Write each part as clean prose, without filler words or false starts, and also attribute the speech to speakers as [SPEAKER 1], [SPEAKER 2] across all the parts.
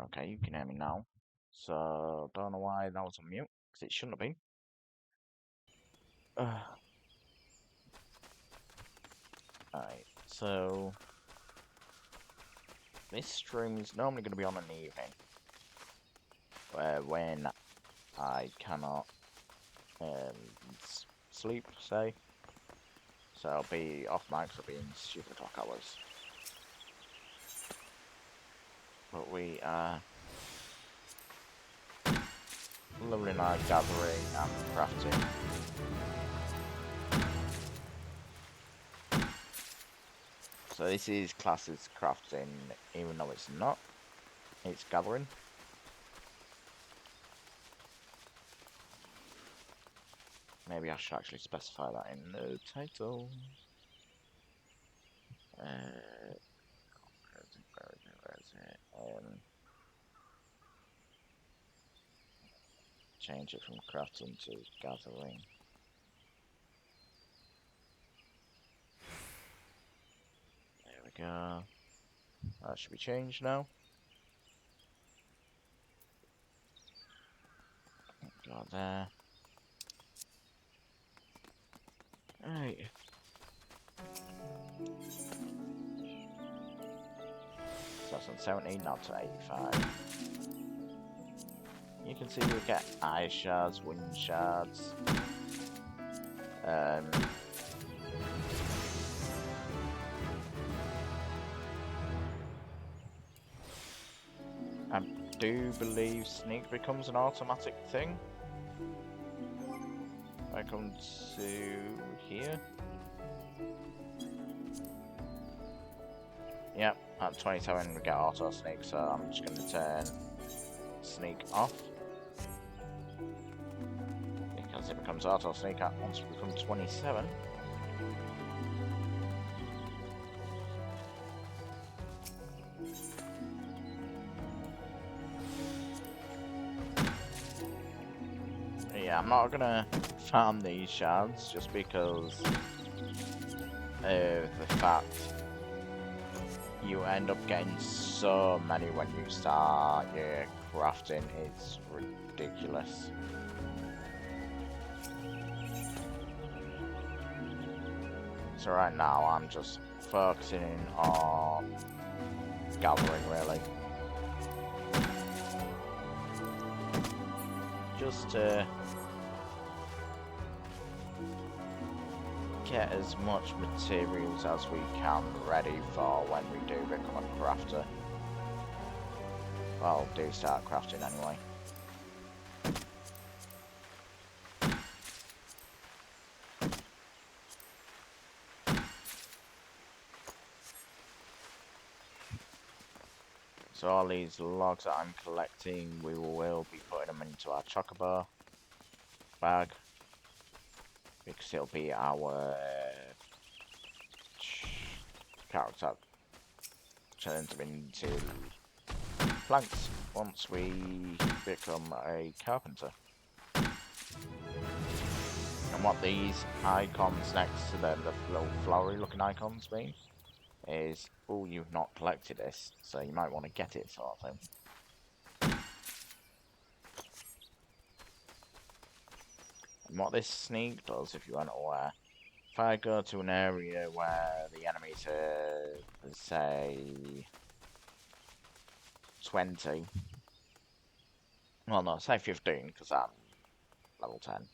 [SPEAKER 1] Okay, you can hear me now. So, don't know why that was on mute, because it shouldn't have been. Alright, so this stream is normally going to be on an evening, when I cannot sleep, say. So I'll be off mic, so I'll be in stupid clock hours. But we are lovely night gathering and crafting. So this is classed as crafting, even though it's not. It's gathering. Maybe I should actually specify that in the title. Where is it? Change it from crafting to gathering. There we go. That should be changed now. Go there. Right. So that's on 17, now to 85. You can see we get eye shards, wind shards. I do believe sneak becomes an automatic thing. I come to here. Yep, at 27 we get auto sneak, so I'm just going to turn sneak off. Because it becomes auto sneak once we become 27. Yeah, I'm not gonna farm these shards just because of the fact you end up getting so many when you start your crafting. It's ridiculous. So right now I'm just focusing on gathering, really. Just to get as much materials as we can ready for when we do become a crafter. Well, do start crafting anyway. So all these logs that I'm collecting, we will be putting them into our chocobo bag, because it'll be our character turning them into planks once we become a carpenter. And what these icons next to them, the little flowery looking icons mean, is, oh, you've not collected this, so you might want to get it, sort of thing. And what this sneak does, if you aren't aware, if I go to an area where the enemies are, say, 20, well no, say 15, because I'm level 10,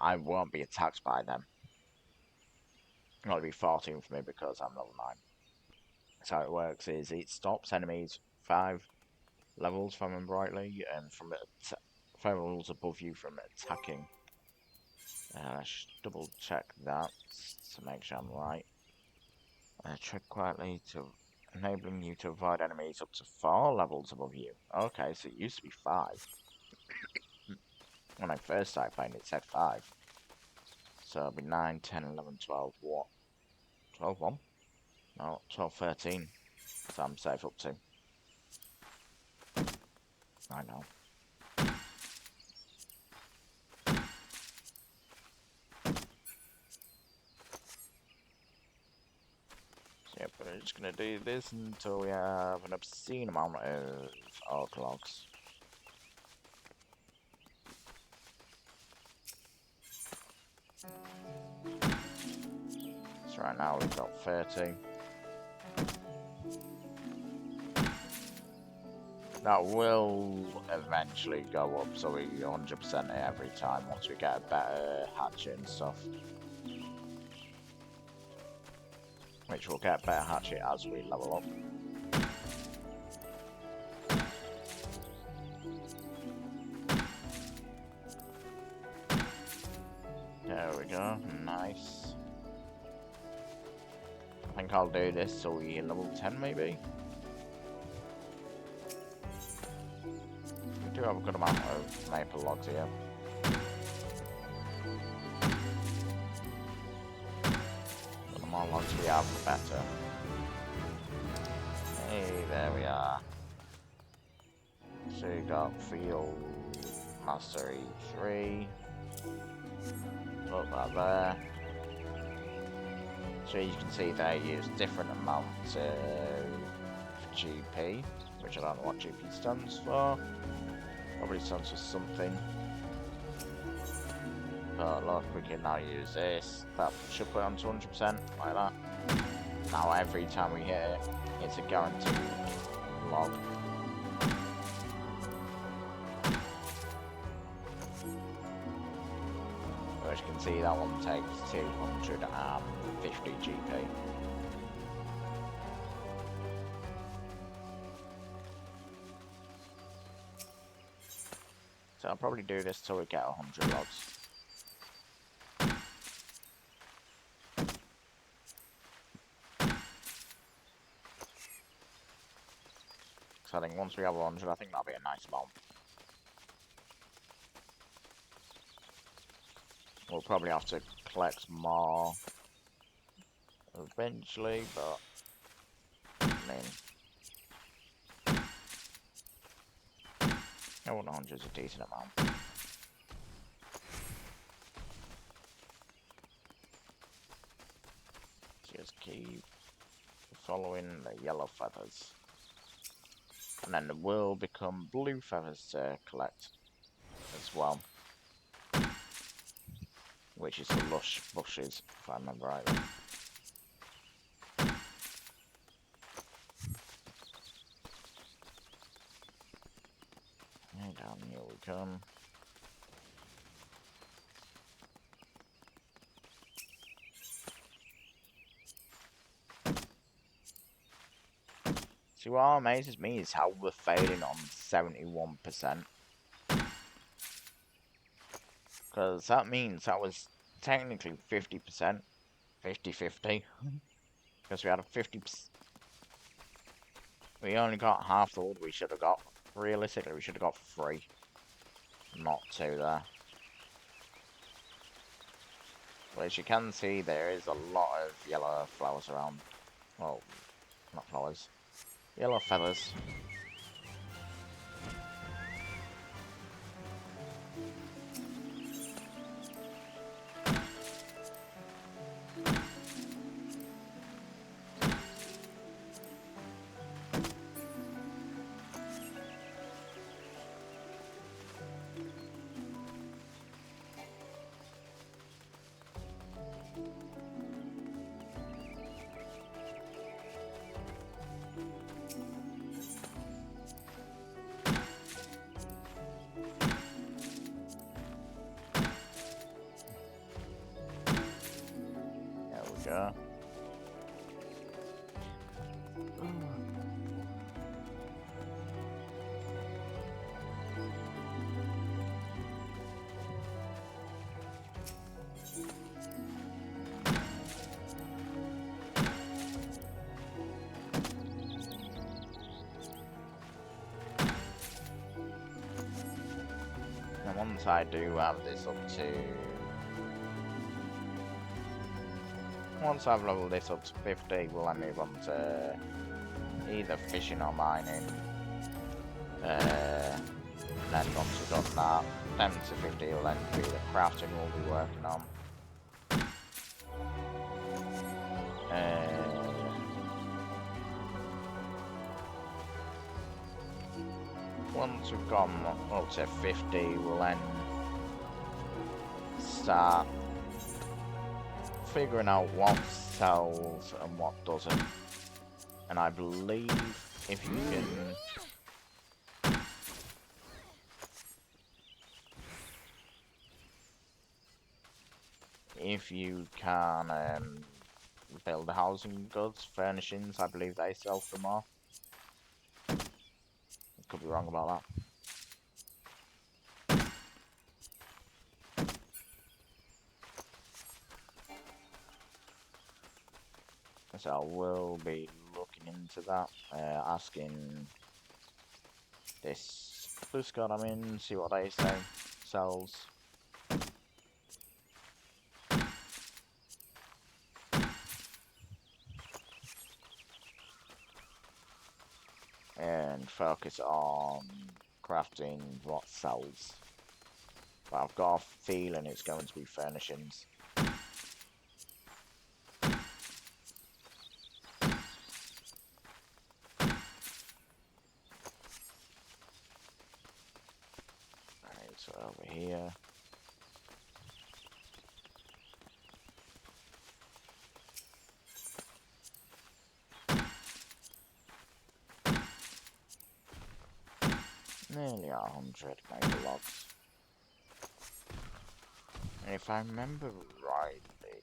[SPEAKER 1] I won't be attacked by them. It'll be 14 for me because I'm level 9. So how it works is it stops enemies 5 levels, if I remember rightly, from 5 levels above you from attacking. I should double check that to make sure I'm right. Tread quietly to enabling you to avoid enemies up to 4 levels above you. Okay, so it used to be 5. When I first started playing, it said 5. So it'll be 9, 10, 11, 12, what? 12, 1? No, 12, 13. So I'm safe up to. I know. So yeah, but just gonna do this until we have an obscene amount of oak logs. So right now we've got 30. That will eventually go up, so we 100% it every time once we get a better hatchet and stuff. Which will get better hatchet as we level up. There we go, nice. I think I'll do this so we level 10 maybe. We do have a good amount of maple logs here. But the more logs we have, the better. Hey, there we are. So you got Field Mastery 3. Put that there. So you can see they use different amounts of GP, which I don't know what GP stands for. Probably stands for something. But look, we can now use this. That should put it on to 100%, like that. Now every time we hit it, it's a guaranteed log. As you can see, that one takes 250 GP. So I'll probably do this till we get 100 logs. So I think once we have 100, I think that'll be a nice amount. We'll probably have to collect more eventually, but I mean, 100 is a decent amount. Just keep following the yellow feathers. And then there will become blue feathers to collect as well. Which is the lush bushes, if I remember rightly. And down here we come. See, what amazes me is how we're failing on 71%. Because that means that was technically 50%. 50-50. Because we had a 50%. We only got half the wood we should have got. Realistically, we should have got 3. Not 2 there. But as you can see, there is a lot of yellow flowers around. Well, not flowers. Yellow feathers. Go. And once I do have this up to... Once I've leveled this up to 50, will I move on to either fishing or mining. Then once we've done that, 10 to 50 will then be the crafting we'll be working on. once we've gone up to 50, we'll then start figuring out what sells and what doesn't. And I believe if you can build housing goods, furnishings, I believe they sell for more. Could be wrong about that. So we'll be looking into that, asking this Discord I'm in, see what they say sells. And focus on crafting what sells. But I've got a feeling it's going to be furnishings. Alright, so over here. Nearly 100 maybe logs. And if I remember rightly,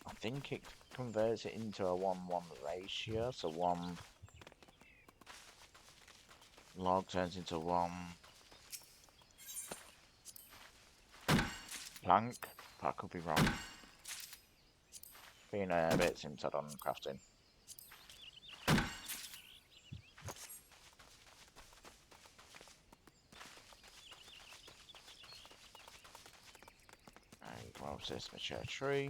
[SPEAKER 1] I think it converts it into a 1:1 ratio, so 1 log turns into 1 plank. I could be wrong. Been a bit since I've done crafting. Close this mature tree.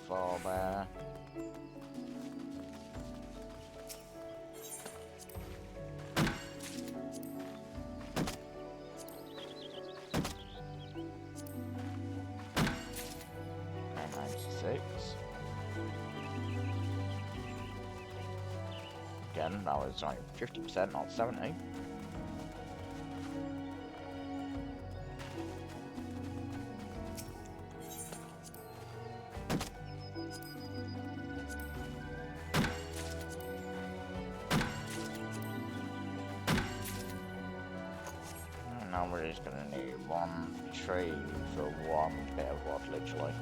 [SPEAKER 1] Fall there. And 96. Again, that was only 50%, not 70. Now we're just gonna need 1 tree for 1 bit of wood, literally.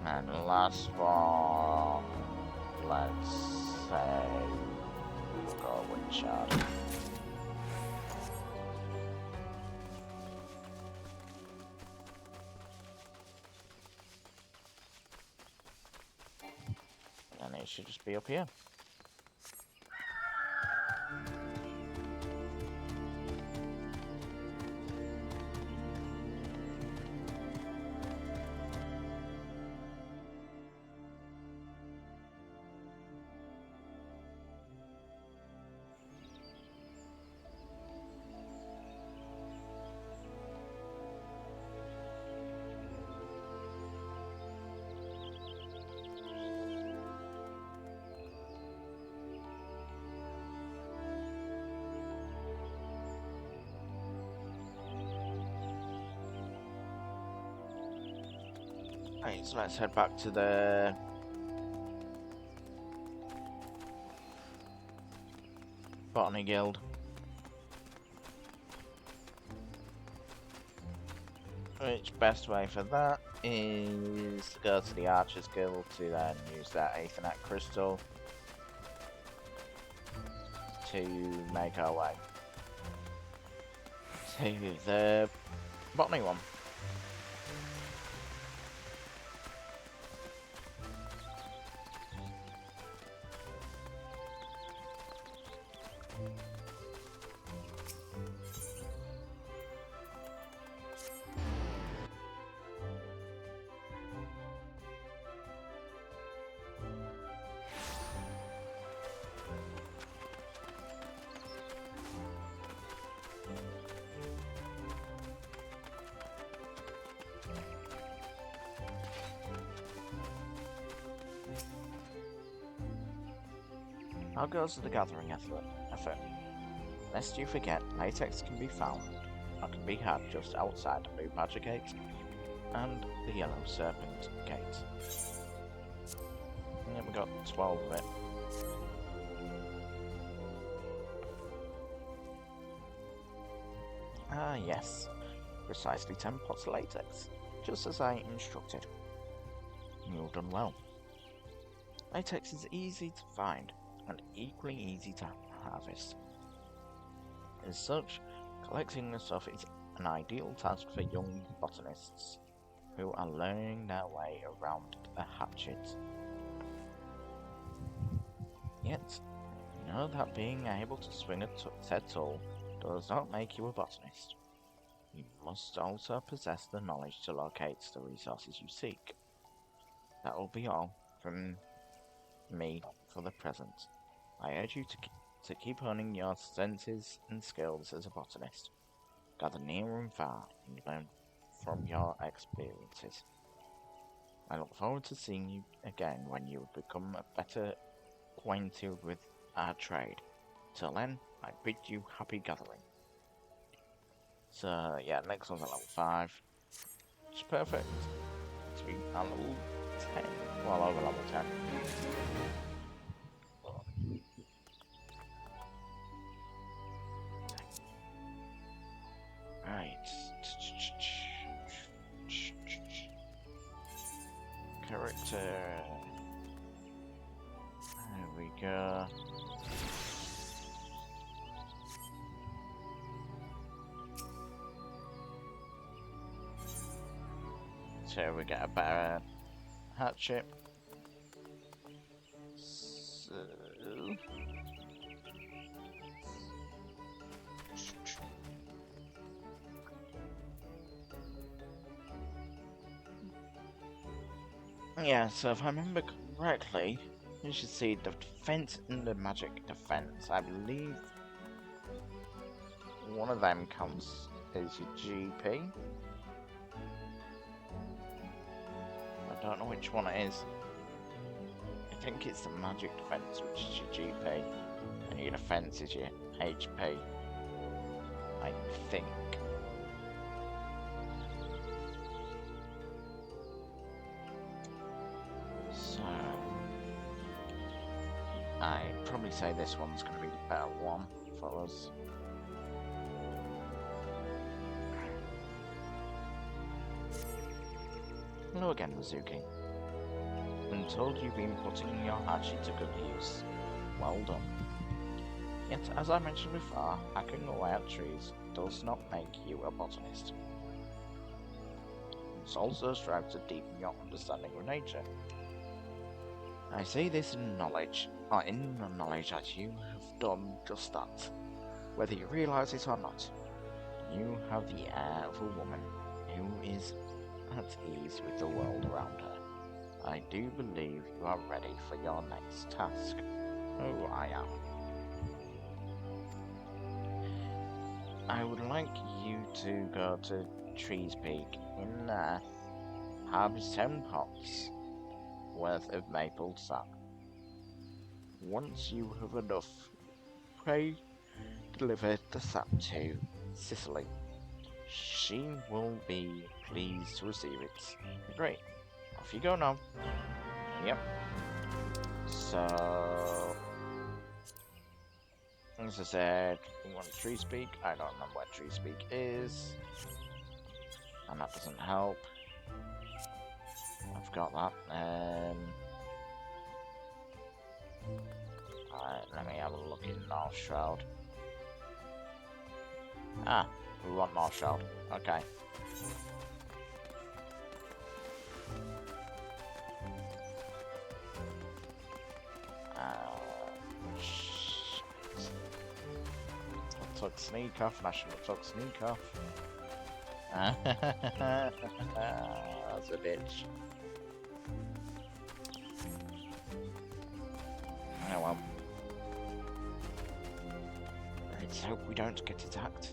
[SPEAKER 1] And the last one, let's say we'll go with Chad. And it should just be up here. Right, so let's head back to the Botany Guild. Which best way for that is to go to the Archers Guild to then use that Aethernet crystal to make our way to the botany one. How goes the gathering effort? Lest you forget, latex can be found or can be had just outside the Blue Badger Gate and the Yellow Serpent Gate. Yeah, we got 12 of it. Ah, yes. Precisely 10 pots of latex, just as I instructed. You've done well. Latex is easy to find and equally easy to harvest. As such, collecting the stuff is an ideal task for young botanists who are learning their way around the hatchet. Yet, know that being able to swing a said tool does not make you a botanist. You must also possess the knowledge to locate the resources you seek. That will be all from me for the present. I urge you to keep honing your senses and skills as a botanist. Gather near and far and learn from your experiences. I look forward to seeing you again when you have become better acquainted with our trade. Till then, I bid you happy gathering. So yeah, next one's at level 5. Which is perfect. To be at level 10. Well, over level 10. Right. Character. There we go. So we get a better hatchet. So... yeah, so if I remember correctly, you should see the defense and the magic defense. I believe one of them counts as your GP. I don't know which one it is. I think it's the magic defense, which is your GP, and your defense is your HP. I think. So I'd probably say this one's going to be the better one for us. Hello again, Mizuki. I'm told you've been putting your hatchet to good use. Well done. Yet, as I mentioned before, hacking away at trees does not make you a botanist. You must also strive to deepen your understanding of nature. I say this in knowledge that you have done just that, whether you realise it or not. You have the air of a woman who is at ease with the world around her. I do believe you are ready for your next task. Oh, I am. I would like you to go to Trees Peak. In there, harvest 10 pots worth of maple sap. Once you have enough, pray deliver the sap to Cicely. She will be pleased to receive it. Great. Off you go now. Yep. So, as I said, we want Tree Speak. I don't remember where Tree Speak is, and that doesn't help. I've got that. Alright, let me have a look in North Shroud. Ah, we want North Shroud. Okay. I took sneak off and I should have took sneak off. That's a bitch. Oh well. Let's hope we don't get attacked.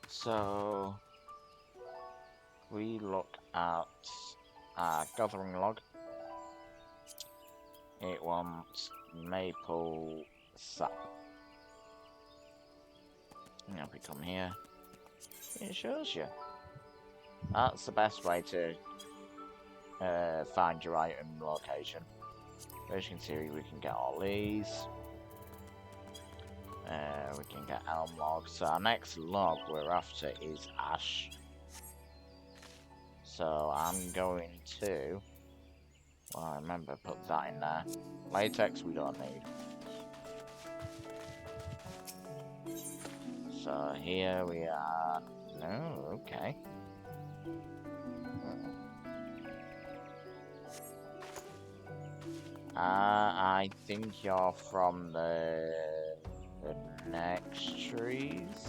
[SPEAKER 1] So we look at our gathering log. It wants maple sap. Now if we come here, it shows you. That's the best way to find your item location. As you can see, we can get all these. We can get elm log. So our next log we're after is ash. So I'm going to, well, I remember put that in there. Latex we don't need. So here we are. No, okay. I think you're from the next trees.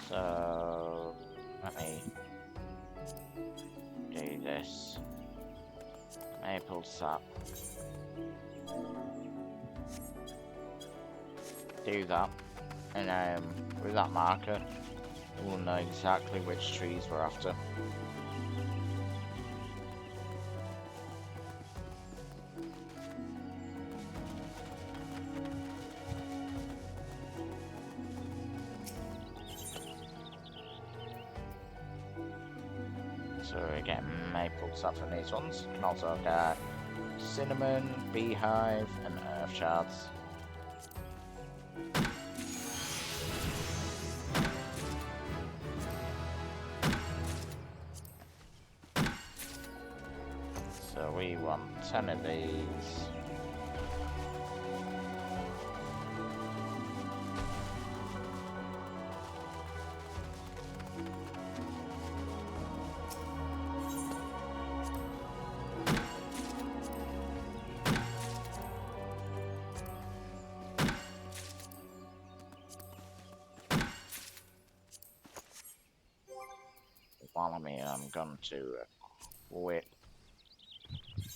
[SPEAKER 1] So let me do this. Maple sap. Do that, and with that marker, we'll know exactly which trees we're after. So we get maple sap from these ones. You can also get cinnamon, beehive, and earth shards. So we want 10 of these. While I'm here, I'm going to quit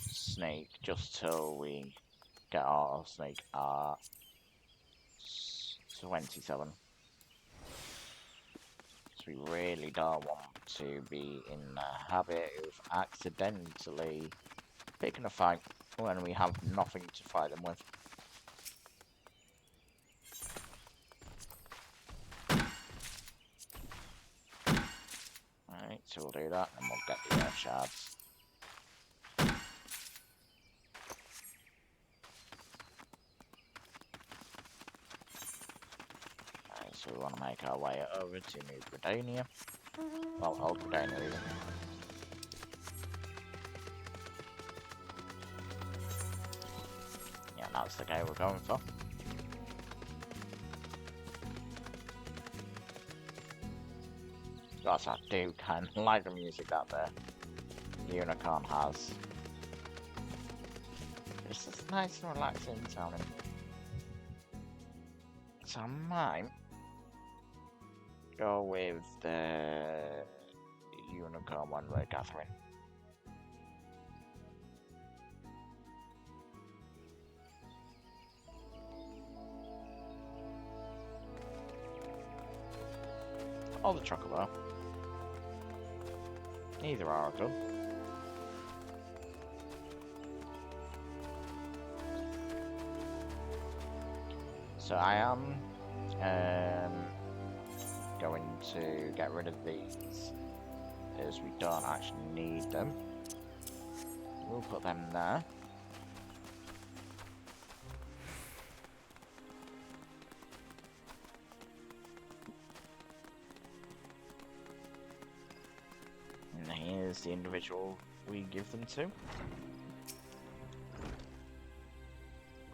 [SPEAKER 1] snake just till we get our snake at 27. So we really don't want to be in the habit of accidentally picking a fight when we have nothing to fight them with. Alright, so we'll do that and we'll get the earth shards. Alright, so we want to make our way over to New Gridania. Well, Old Gridania even. Yeah, that's the guy we're going for. Gosh, I do kind of like the music that the unicorn has. It's just nice and relaxing sounding. So I might go with the unicorn one we're gathering. Or the chocobo. Neither are good. So I am going to get rid of these as we don't actually need them. we'll put them there. And here's the individual we give them to.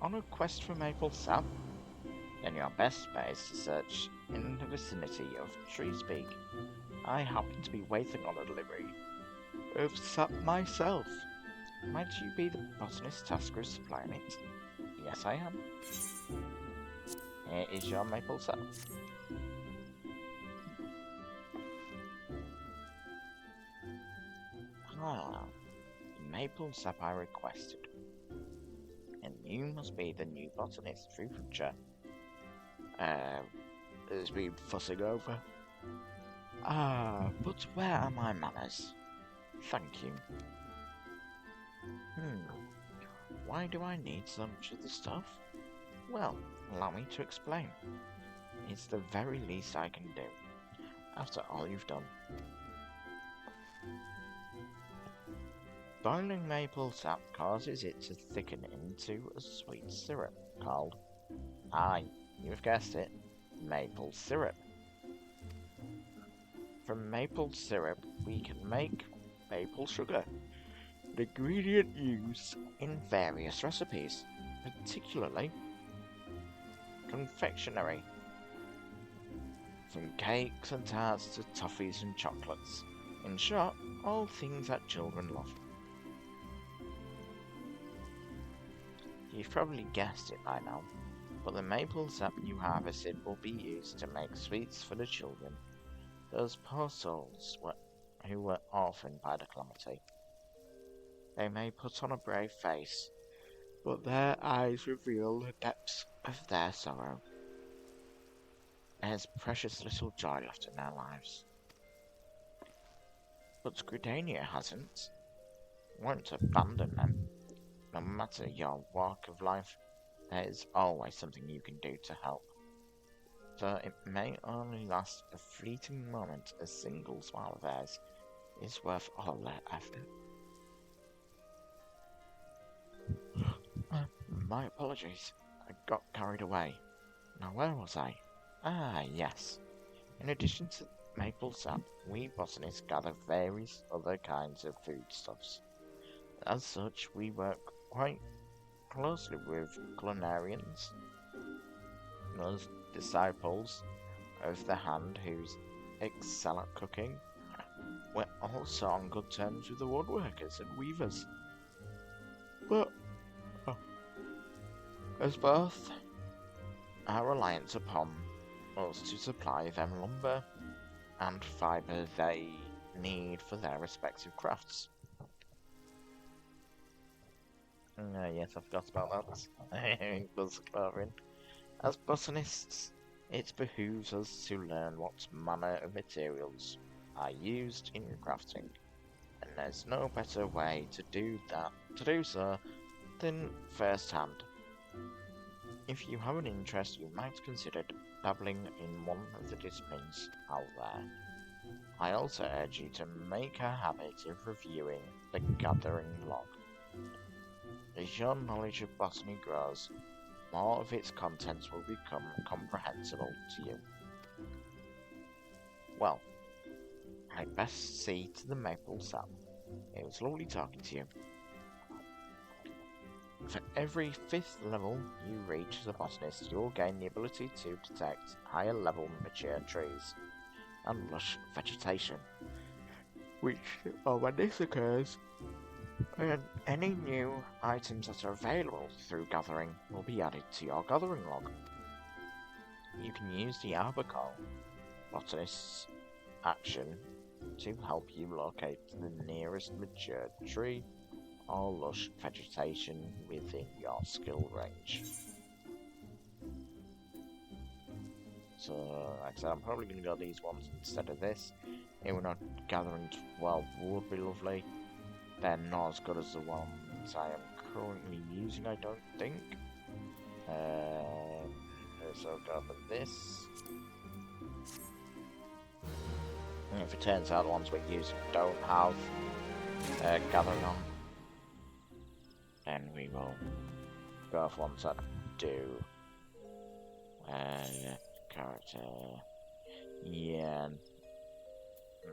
[SPEAKER 1] On a quest for maple sap, then your best bet is to search in the vicinity of Trees Peak. I happen to be waiting on a delivery of sap myself. Might you be the botanist tasked with supplying it? Yes, I am. Here is your maple sap. Ah, the maple sap I requested. And you must be the new botanist through future. Has been fussing over. Ah, but where are my manners? Thank you. Why do I need so much of the stuff? Well, allow me to explain. It's the very least I can do, after all you've done. Boiling maple sap causes it to thicken into a sweet syrup called, aye, you've guessed it, maple syrup. From maple syrup we can make maple sugar, an ingredient used in various recipes, particularly confectionery. From cakes and tarts to toffees and chocolates. In short, all things that children love. You've probably guessed it by now, but the maple sap you harvested will be used to make sweets for the children, those poor souls who were orphaned by the calamity. They may put on a brave face, but their eyes reveal the depths of their sorrow. There's precious little joy left in their lives. But Gridania hasn't. Won't abandon them. No matter your walk of life, there is always something you can do to help. Though it may only last a fleeting moment, a single smile of theirs is worth all their effort. My apologies. I got carried away. Now where was I? Ah, yes. In addition to maple sap, we botanists gather various other kinds of foodstuffs. As such, we work quite closely with culinarians, those disciples of the hand who excel at cooking. We're also on good terms with the woodworkers and weavers. But, as both are reliant upon us to supply them lumber and fibre they need for their respective crafts. Yes, I forgot about that. That's clothing. As botanists, it behooves us to learn what manner of materials are used in crafting, and there's no better way to do so than first hand. If you have an interest, you might consider dabbling in one of the disciplines out there. I also urge you to make a habit of reviewing the gathering log. As your knowledge of botany grows, more of its contents will become comprehensible to you. Well, I'd best see to the maple sap. It was lovely talking to you. For every 5th level you reach as a botanist, you'll gain the ability to detect higher level mature trees and lush vegetation, which, when this occurs, any new items that are available through gathering will be added to your gathering log. You can use the Arbacol botanist's action to help you locate the nearest mature tree or lush vegetation within your skill range. So, like I said, I'm probably going to go these ones instead of this. If we're not gathering 12 would be lovely. They're not as good as the ones I am currently using, I don't think. So I'll go for this. And if it turns out the ones we're using don't have gathering on, then we will both want to do character. Yeah,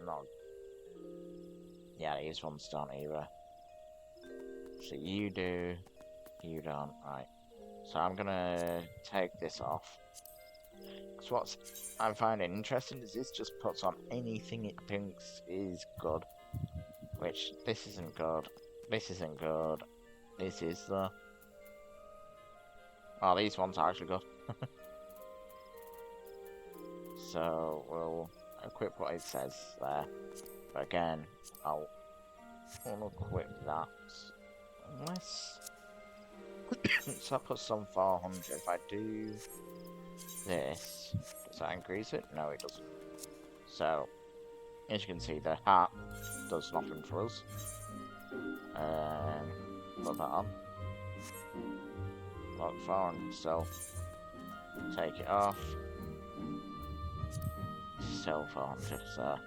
[SPEAKER 1] no. Yeah, these ones don't either. So you do, you don't. Right. So I'm gonna take this off. Because what I'm finding interesting is this just puts on anything it thinks is good. Which, this isn't good. This isn't good. This is the... Oh, these ones are actually good. So, we'll equip what it says there. But again, I'll equip that. Unless... so that puts on 400. If I do this, does that increase it? No, it doesn't. So, as you can see, the hat does nothing for us. Put that on. Lock 400 still. Take it off. Still 400, so...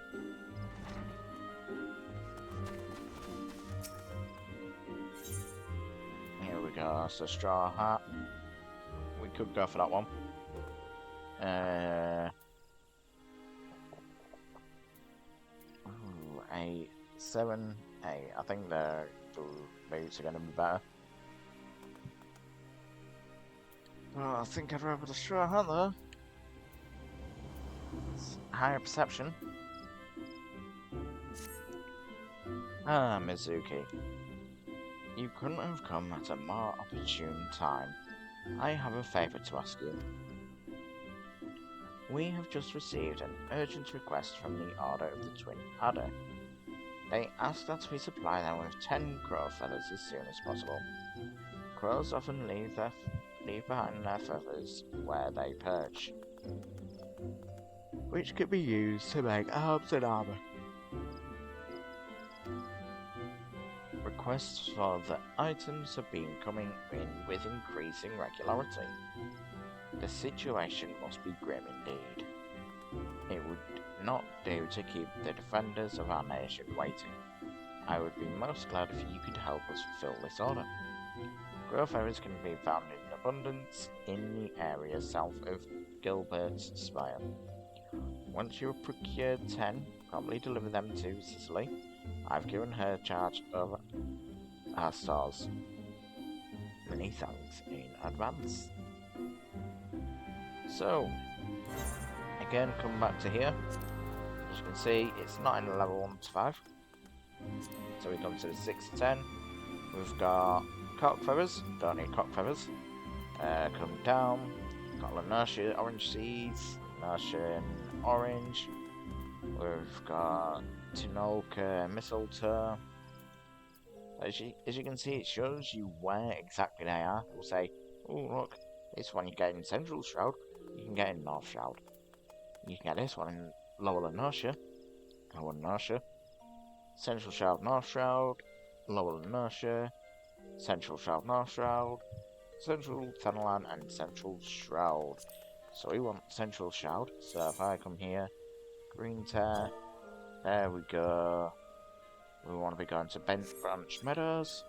[SPEAKER 1] Here we go, so straw hat. We could go for that one. 8, 7, 8. I think the boots are going to be better. Oh, I think I'd rather the straw hat though. It's higher perception. Ah, Mizuki. You couldn't have come at a more opportune time. I have a favour to ask you. We have just received an urgent request from the Order of the Twin Adder. They ask that we supply them with 10 crow feathers as soon as possible. Crows often leave behind their feathers where they perch, which can be used to make arms and armour. Requests for the items have been coming in with increasing regularity. The situation must be grim indeed. It would not do to keep the defenders of our nation waiting. I would be most glad if you could help us fulfill this order. Crow feathers can be found in abundance in the area south of Gilbert's Spire. Once you have procured 10, promptly deliver them to Cicely. I've given her charge of our stores. Many thanks in advance. So, again, come back to here. As you can see, it's not in level 1 to 5. So we come to the 6 to 10. We've got cock feathers, don't need cock feathers. Come down, got Lanacia orange seeds, Lanacia orange. We've got Tinolka mistletoe. As you can see, it shows you where exactly they are. It will say, oh look, this one you get in Central Shroud, you can get in North Shroud. You can get this one in Lower Lanacia, Central Shroud, North Shroud, Lower Lanacia, Central Shroud, North Shroud, Central Tenelan, and Central Shroud. So we want Central Shroud, so if I come here, Green Tear, there we go. We want to be going to Bent Branch Meadows.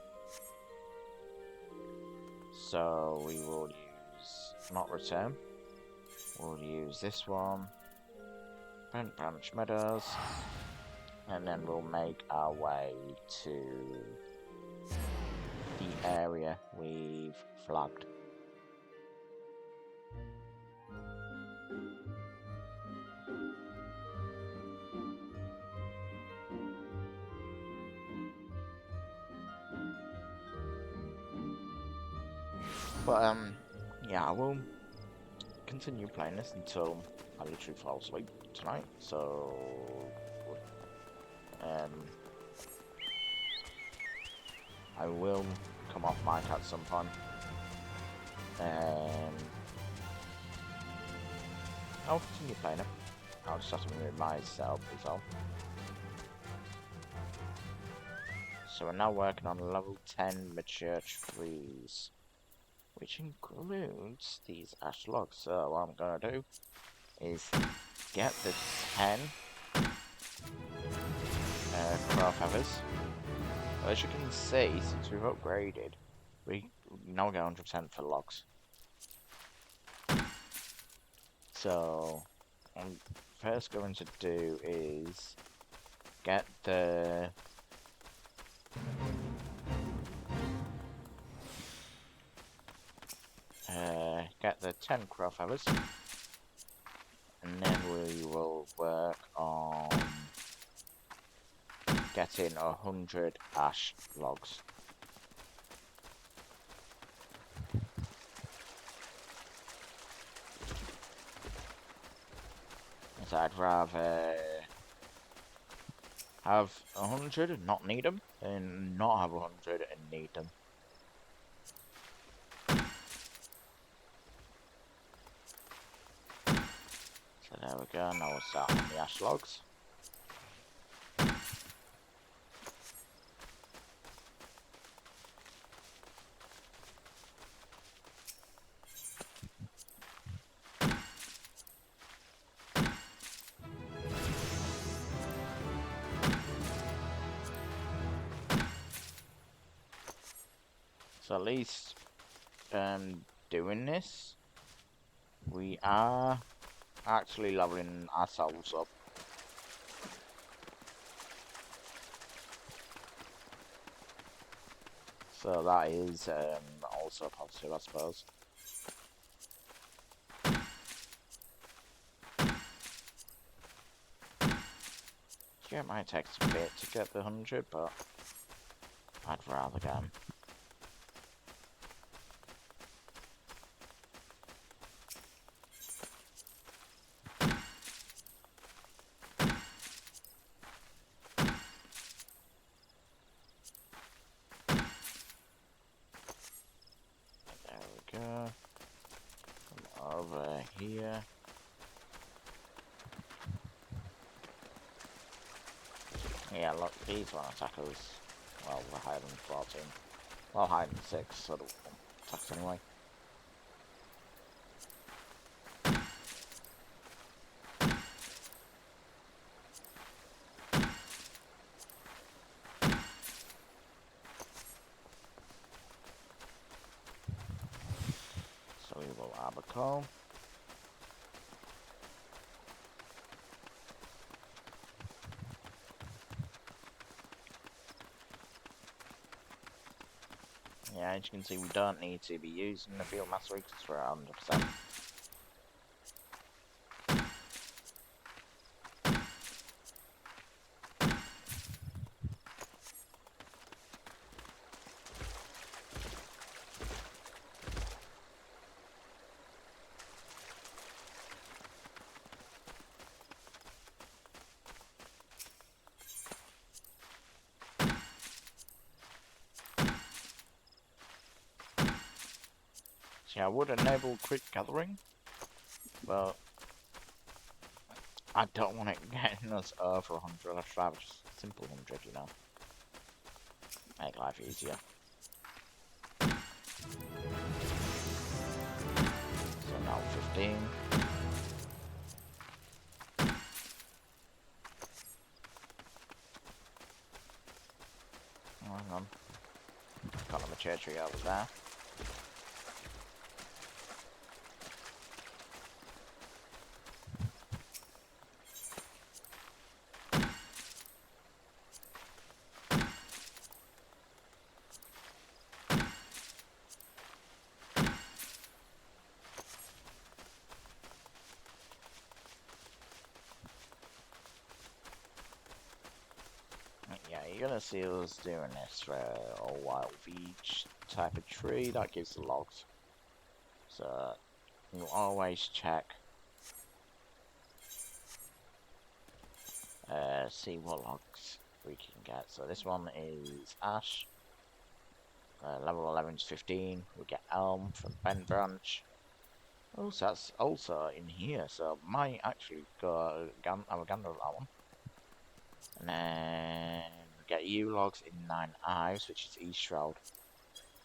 [SPEAKER 1] So we will use, not return, we'll use this one, Bent Branch Meadows, and then we'll make our way to the area we've flagged. But yeah, I will continue playing this until I literally fall asleep tonight. So I will come off mic at some point. I'll continue playing it. I'll just have to move myself as well. So we're now working on level 10 mature trees, which includes these ash logs. So what I'm gonna do is get the 10 crow feathers. As you can see, since we've upgraded we now get 100% for logs. So, what I'm first going to do is get the get the 10 crow feathers, and then we will work on getting 100 ash logs. So I'd rather have 100 and not need them, than not have 100 and need them. So there we go, now we'll start on the ash logs. So at least doing this, we are actually leveling ourselves up. So that is also positive, I suppose. Yeah, it might take a bit to get the 100, but I'd rather get them. There we go. Come over here. Yeah, look, these one attackers, well, they're higher than 14. Well, higher than 6, so they won't attack anyway. So we will abaco. Yeah, as you can see, we don't need to be using the field mastery because we're at 100%. See, I would enable quick gathering, but I don't want it getting us over 100. I'd rather just simple 100, you know. Make life easier. So now 15. Oh, hang on. Got a mature tree over there. Yeah, you're gonna see us doing this for a while for each type of tree that gives the logs. So you always check, see what logs we can get. So this one is ash. Level 11 is 15. We get elm from bend branch. Oh, so that's also in here. So might actually go have a gander at that one. And then we get yew logs in 9 Ives, which is East Shroud.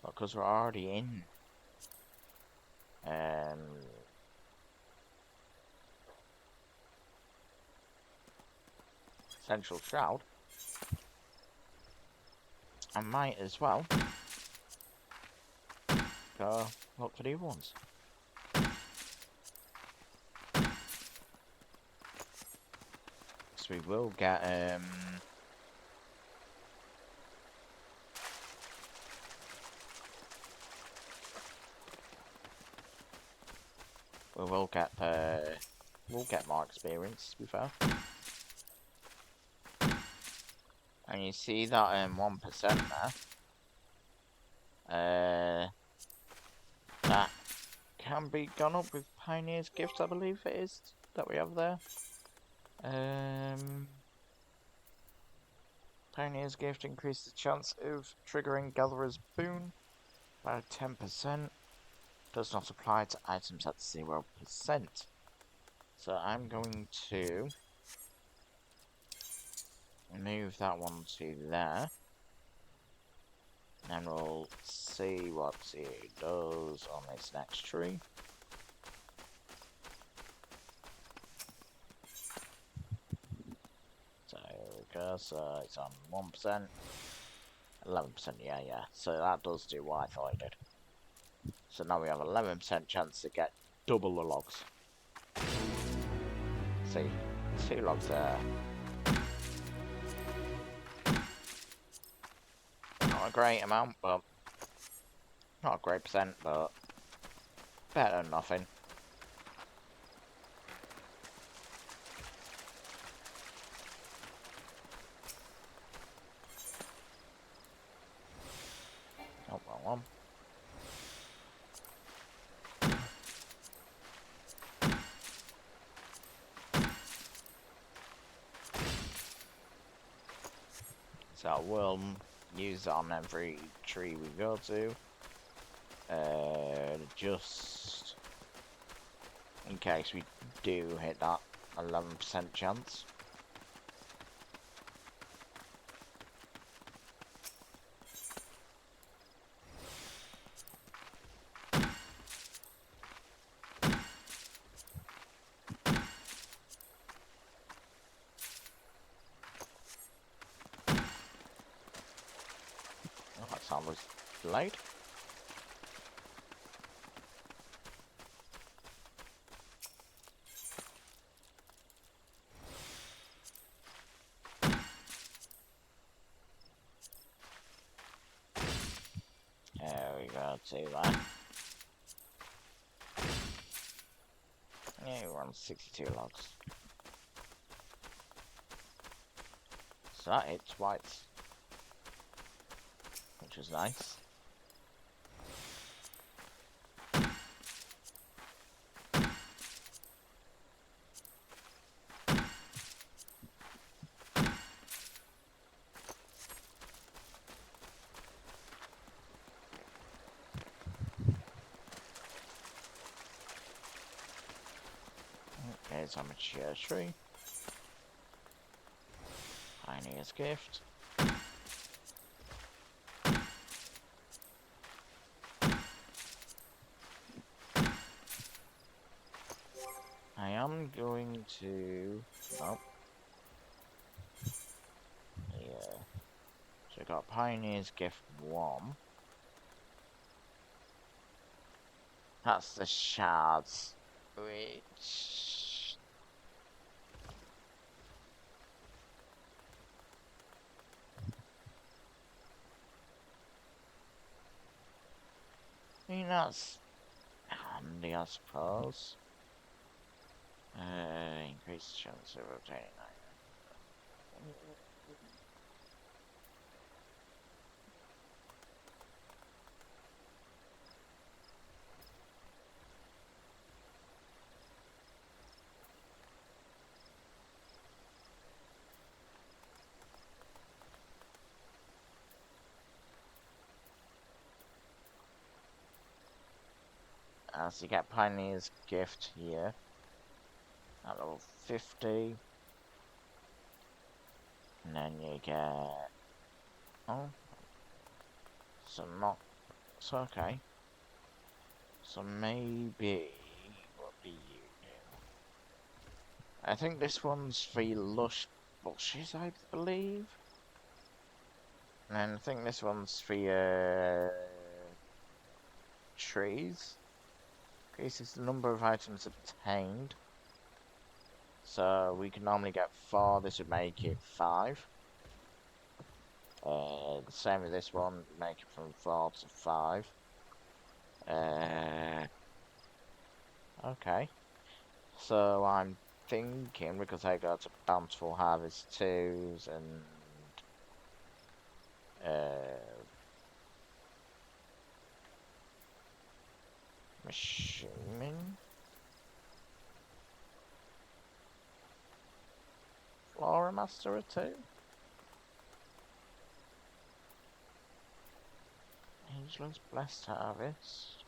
[SPEAKER 1] But because we're already in Central Shroud, I might as well go look for the other ones. So we will get we'll get more experience, to be fair. And you see that 1% there. That can be gone up with Pioneer's Gift, I believe it is, that we have there. Pioneer's Gift increases the chance of triggering Gatherer's Boon by 10%. Does not apply to items at 0%. So I'm going to move that one to there. And we'll see what it does on this next tree. So here we go, so it's on 1%, 11%, yeah. So that does do what I thought it did. So now we have 11% chance to get double the logs. See, 2 logs there. Not a great amount, but not a great percent, but better than nothing. Oh, wrong one. So we'll use it on every tree we go to. Just in case we do hit that 11% chance. Oh, that sound was delayed. There we go, see that. Yeah, we're on 62 logs. So that hit twice, which was nice. Here's our mature tree. Pioneer's Gift. I am going to... Nope. Yeah. So we got Pioneer's Gift 1. That's the shards. Which... I mean, that's handy, I suppose. Increase chance of obtaining that. So you get Pioneer's Gift here at level 50. And then you get... Oh. So not... So okay. So maybe... What do you do? I think this one's for your lush bushes, I believe. And then I think this one's for your... trees. Increases the number of items obtained. So we can normally get 4, this would make it 5. The same with this one, make it from 4 to 5. Okay. So I'm thinking, because I got to Bountiful Harvest 2s and machining, Flora Master 2, Angel's Blessed Harvest,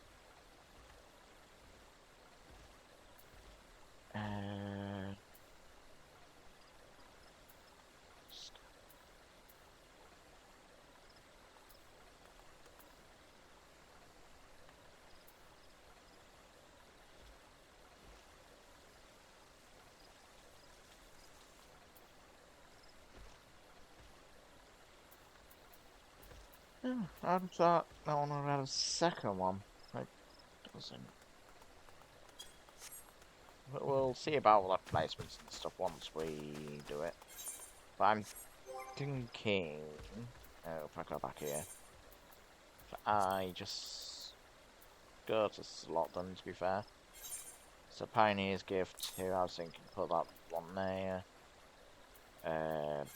[SPEAKER 1] I thought that one would have a second one. It doesn't. But we'll see about all the placements and stuff once we do it. But I'm thinking, if I go back here, if I just go to Slotdon, to be fair. So Pioneer's Gift 2, I was thinking put that one there.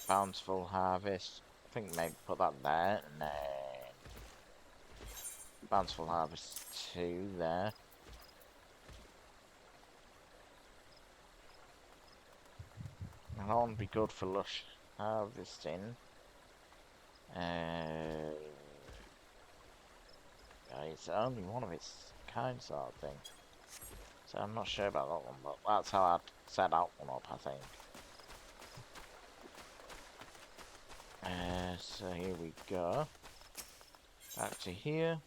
[SPEAKER 1] Bountiful Harvest, I think maybe put that there, and then Bountiful Harvest 2 there. And that one would be good for lush harvesting. It's only one of its kind, sort of thing. So I'm not sure about that one, but that's how I'd set that one up, I think. So here we go. Back to here.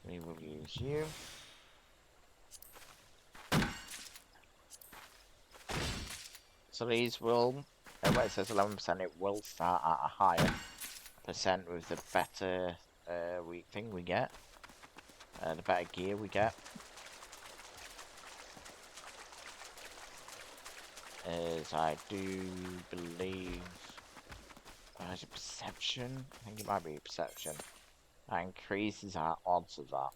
[SPEAKER 1] We will use you. So these will, where it says 11%, it will start at a higher percent with the better thing we get. The better gear we get. As I do believe, is it perception? I think it might be perception. That increases our odds of that.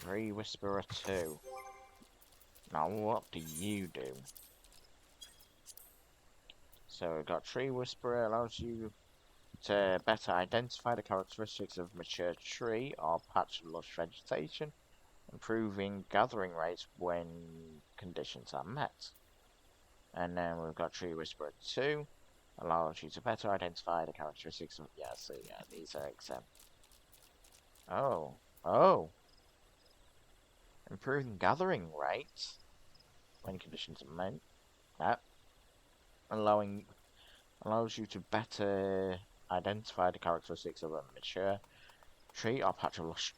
[SPEAKER 1] Tree Whisperer 2. Now what do you do? So we've got Tree Whisperer, allows you to better identify the characteristics of mature tree or patch of lush vegetation, improving gathering rates when conditions are met. And then we've got Tree Whisperer 2, allows you to better identify the characteristics of, so these are exempt. Oh. Improving gathering rates when conditions are met. That allows you to better identify the characteristics of a mature tree or patch of lush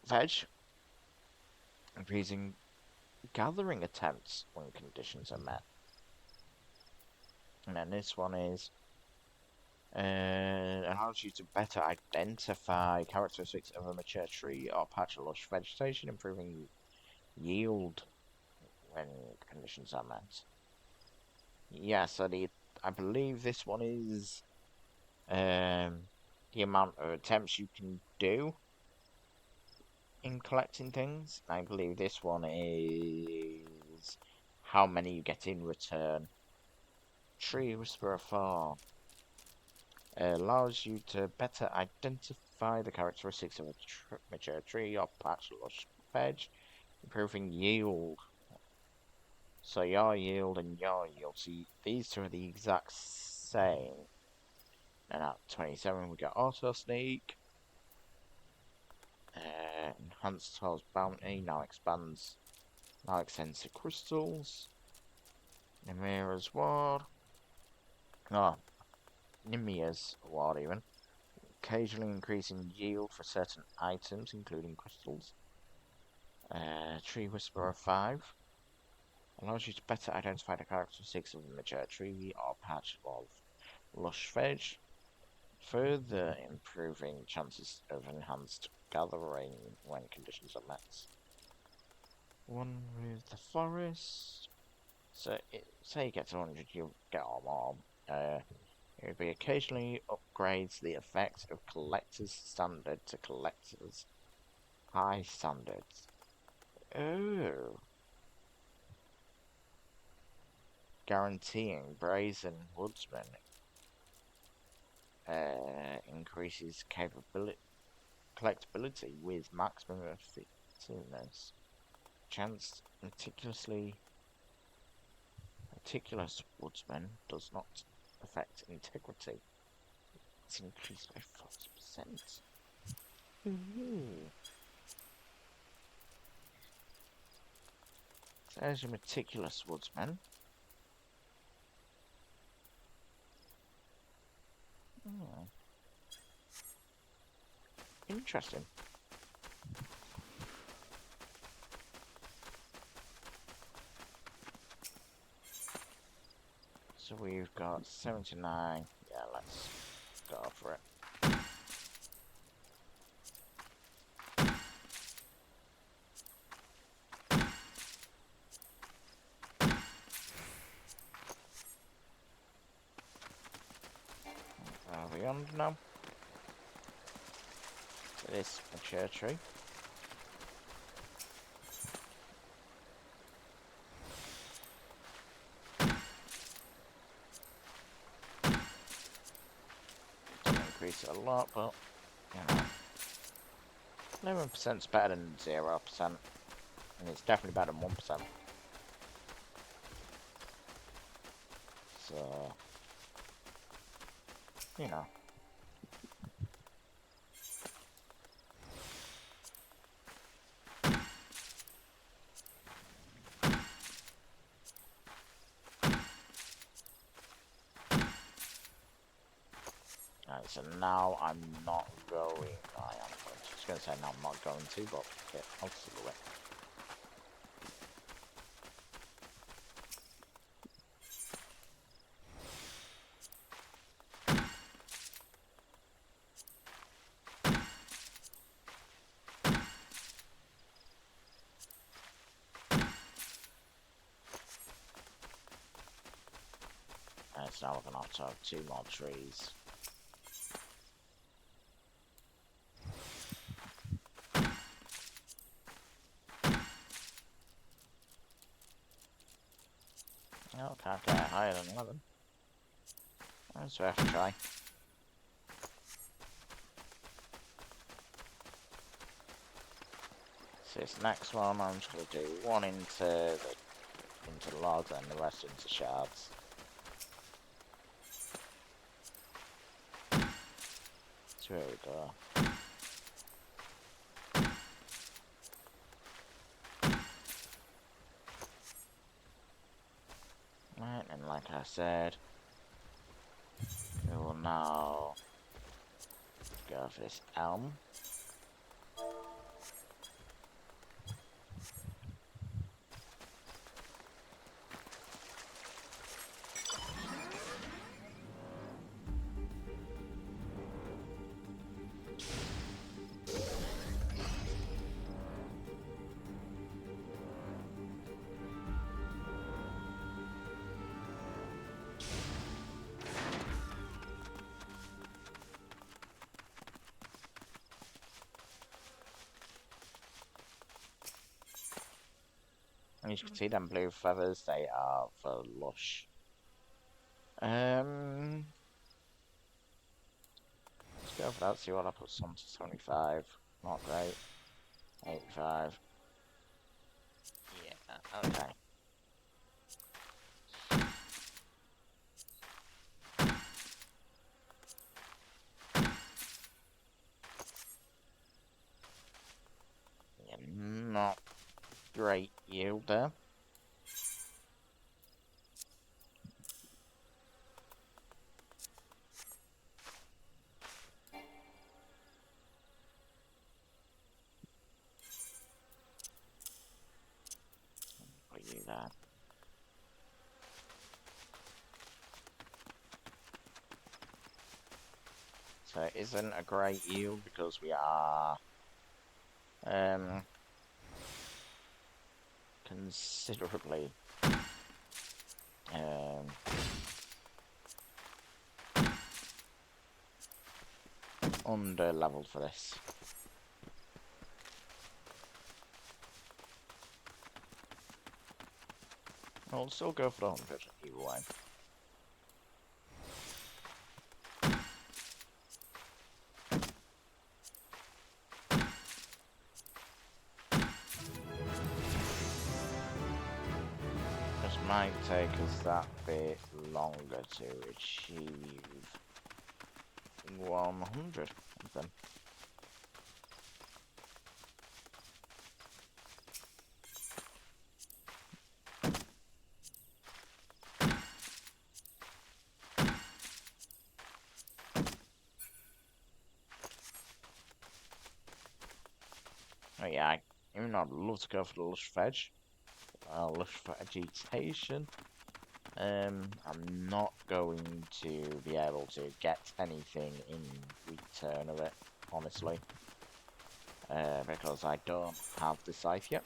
[SPEAKER 1] veg, increasing gathering attempts when conditions are met. And then this one is allows you to better identify characteristics of a mature tree or patch of lush vegetation, improving yield when conditions are met. So I believe this one is the amount of attempts you can do in collecting things. I believe this one is how many you get in return. Tree Whisperer 4 allows you to better identify the characteristics of a mature tree or patch of lush veg, improving yield. So your yield and your yield. See, these two are the exact same. And at 27 we got Auto Sneak. Enhanced Toll's Bounty now extends to crystals. Nimira's Ward. Nimia's Ward even. Occasionally increasing yield for certain items, including crystals. Tree Whisperer 5. Allows you to better identify the characteristics of a mature tree or patch of lush veg, further improving chances of enhanced gathering when conditions are met. One with the forest. So, say you get to 100, you'll get or more. It would be occasionally upgrades the effect of collector's standard to collector's high standards. Oh. Guaranteeing brazen woodsman increases collectability with maximum effectiveness. Chance meticulous woodsman does not affect integrity. It's increased by 40%. Ooh. So there's your meticulous woodsman. Oh. Interesting. So we've got 79. Yeah, let's go for it. Are we on now? So this mature tree. Doesn't increase it a lot, but you know, 11% is better than 0%, and it's definitely better than 1%. So, you know. Right, so now I'm not going. I am just going to say now I'm not going to, but yeah, I'll still do it. So now we're going to have to have 2 more trees. Oh, can't get higher than 11. That's worth a try. So this next one, I'm just going to do 1 into logs and the rest into shards. So here we go. Right, and like I said, we will now go for this elm. And you can see them blue feathers, they are for lush. Let's go for that, see what I put some to 75. Not great. 85. Yeah, okay. Yeah, not great yield there. Put you there. So it isn't a great yield because we are considerably under leveled for this. I'll still go for the 100 either way. This might take us that bit longer to achieve 100 of them. Oh yeah, even though I'd love to go for the lush veg, lush vegetation, I'm not going to be able to get anything in return of it, honestly, because I don't have the scythe yet.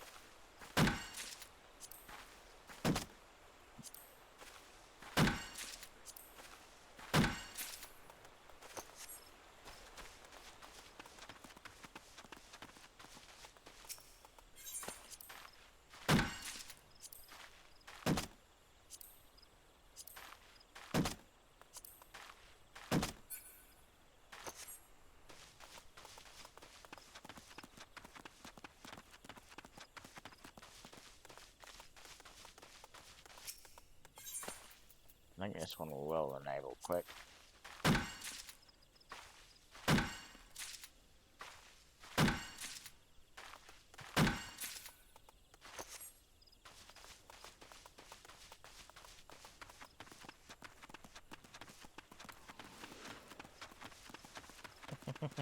[SPEAKER 1] I think this one will enable quick.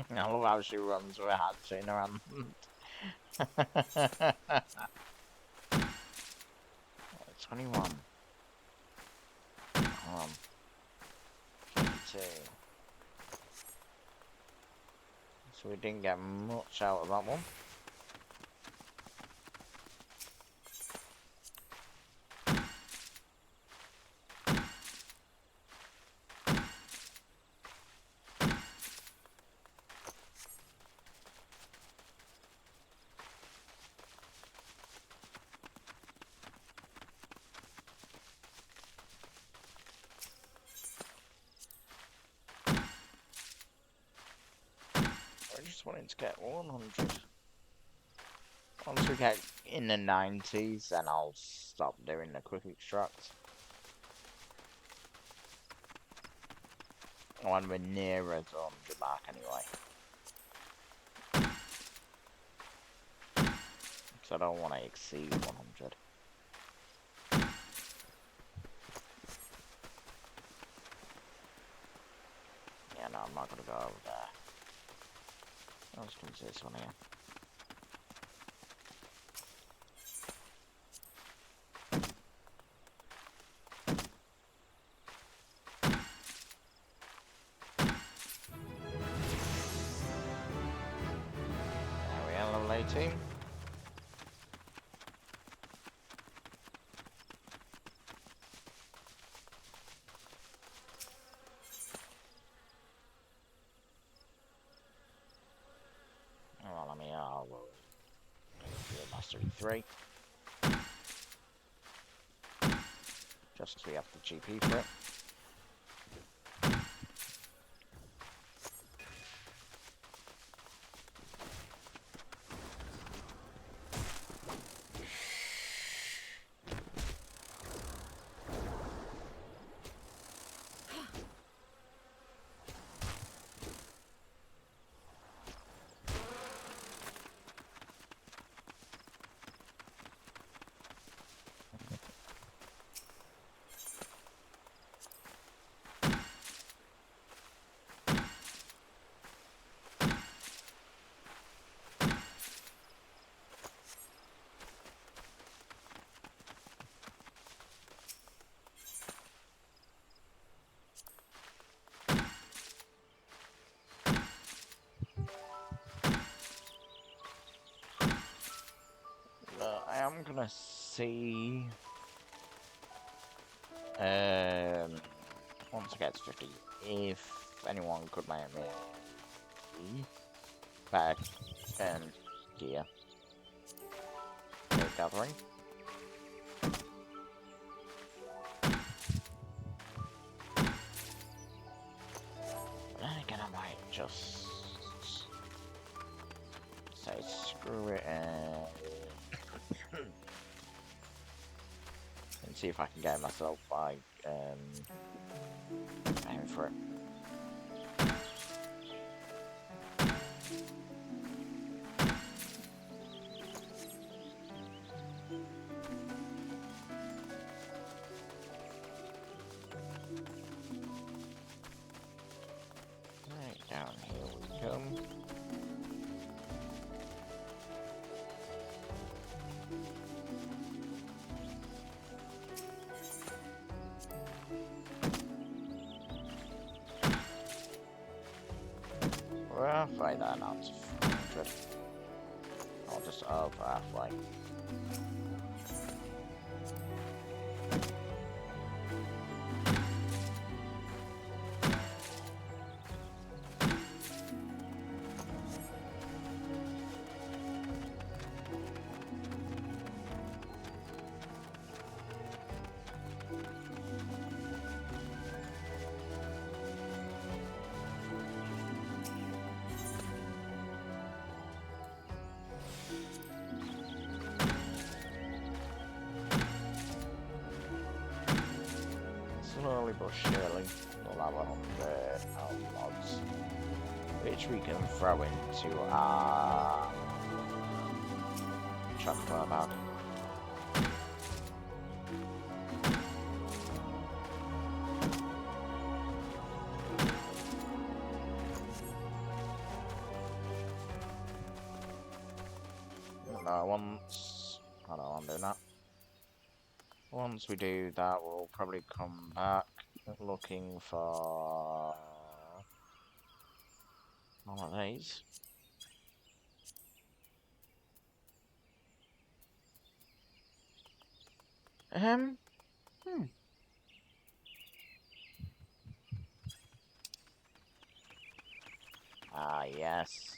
[SPEAKER 1] I love how she runs with her hat in her hand. 21. 22. So we didn't get much out of that one. I just wanted to get 100. Once we get in the 90s, then I'll stop doing the quick extract. When we're nearer the 100 mark, anyway. Because I don't want to exceed 100. Yeah, no, I'm not going to go over there. I'll just come to this one here. There we are, level 18. Well, let me, we'll do Mastery 3. Just because we have the GP for it. want to see. Once I get to 50, if anyone could make me better gear. Gathering. But then again, I might just say screw it and see if I can get myself by aiming for it. Right, down here we come. We're halfway there, not 400. Or just over halfway. Slowly but surely, we'll have 100 logs, which we can throw into our chocolate bag. I don't want to do that. Once we do that, we'll probably come back looking for one of these. Ah, yes.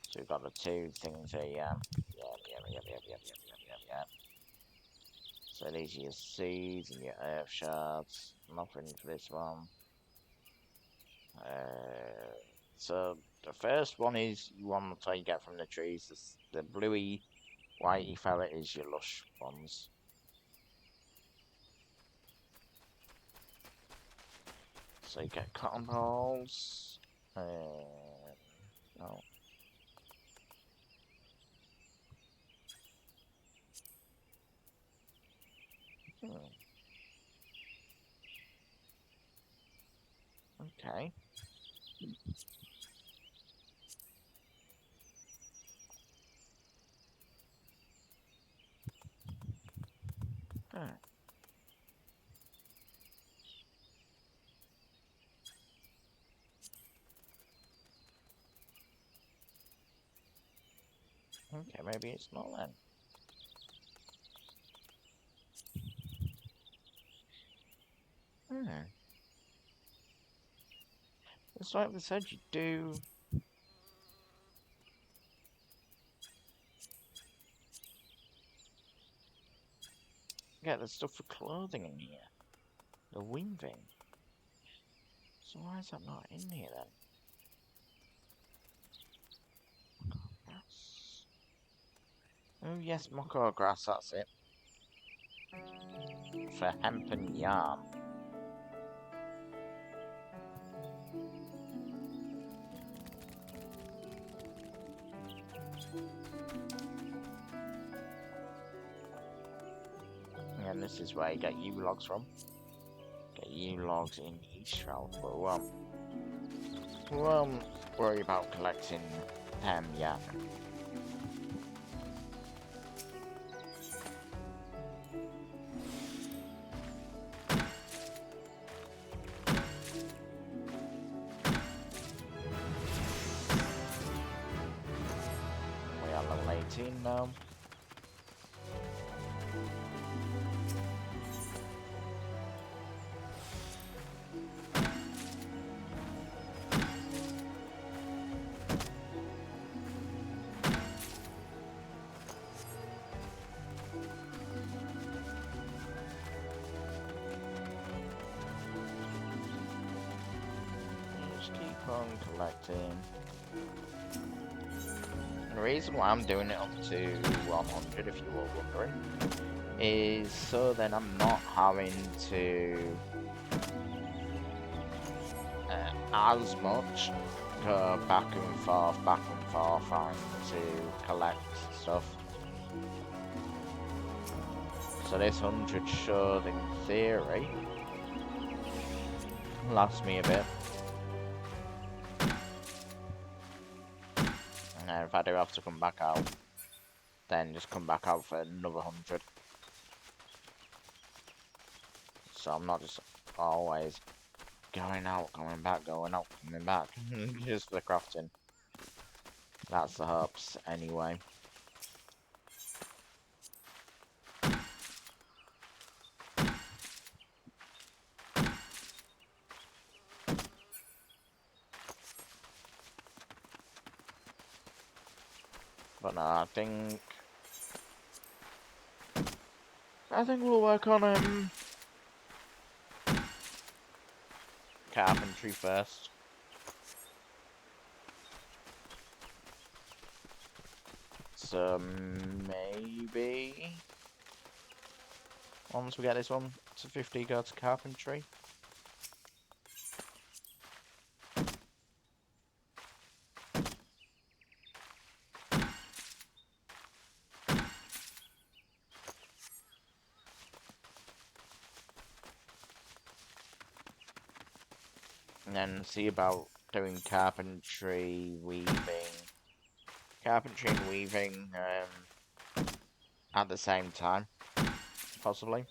[SPEAKER 1] So we've got the two things here, yeah. Yeah. So these are your seeds and your earth shards. Nothing for this one. So the first one is one that you get from the trees. The bluey, whitey ferret is your lush ones. So you get cotton balls. No. Okay. Okay, maybe it's not then. It's like they said you do. Get the stuff for clothing in here. The weaving. So why is that not in here then? Grass. Oh yes, moko grass, that's it. For hemp and yarn. And this is where you get yew logs from. Get yew logs in each shell, but we won't worry about collecting yarn. We are level 18 now. on collecting. The reason why I'm doing it up to 100, if you were wondering, is so then I'm not having to as much go back and forth, trying to collect stuff. So this 100 should, in theory, last me a bit. And then if I do have to come back out, then just come back out for another 100. So I'm not just always going out, coming back, going out, coming back. Just for the crafting. That's the hopes, anyway. But no, I think we'll work on carpentry first. So maybe once we get this one to 50, go to carpentry. And then see about doing carpentry, and weaving at the same time, possibly.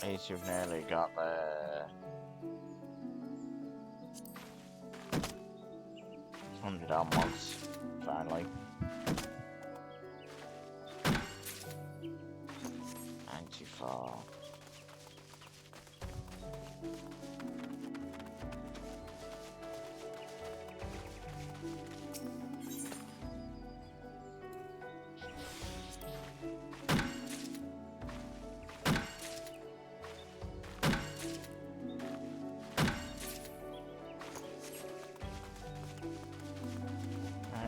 [SPEAKER 1] At least you've nearly got the 100 almonds, finally. 94.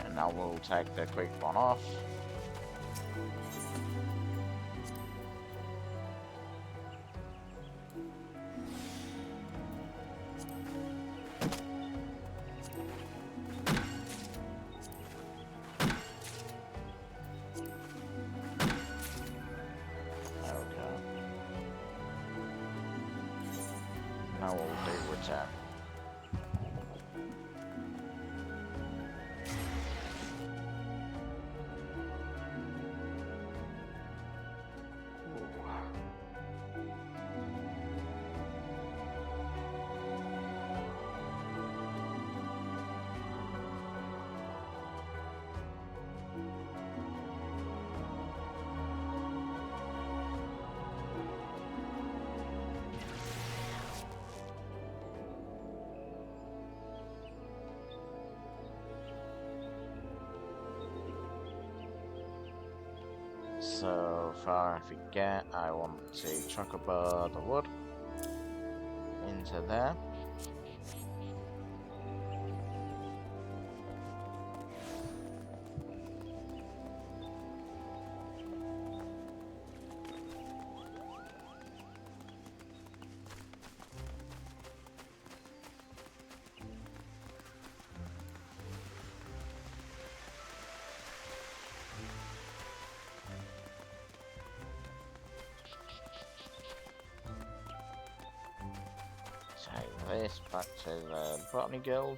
[SPEAKER 1] And now we'll take the quick one off. Now we'll do return. So far I forget, I want to chuck about the wood into there. Take this back to the Botany Guild.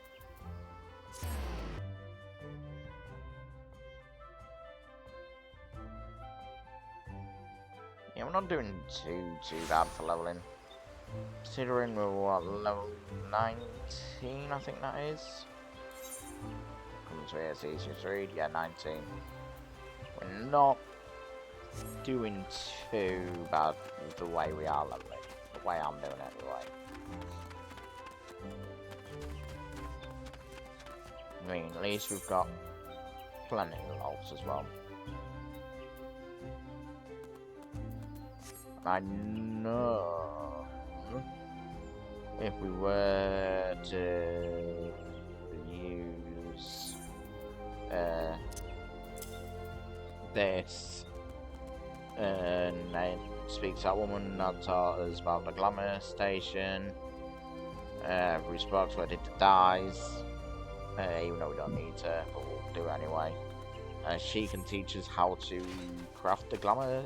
[SPEAKER 1] Yeah, we're not doing too bad for leveling. Considering we're what, level 19, I think that is. Come to here, it's easier to read. Yeah, 19. We're not doing too bad with the way we are leveling. The way I'm doing it, anyway. I mean, at least we've got plenty of ults as well. I know if we were to use this and then speak to that woman that taught us about the glamour station, whose spokesword dies, even though we don't need to, but we'll do it anyway. She can teach us how to craft the glamour,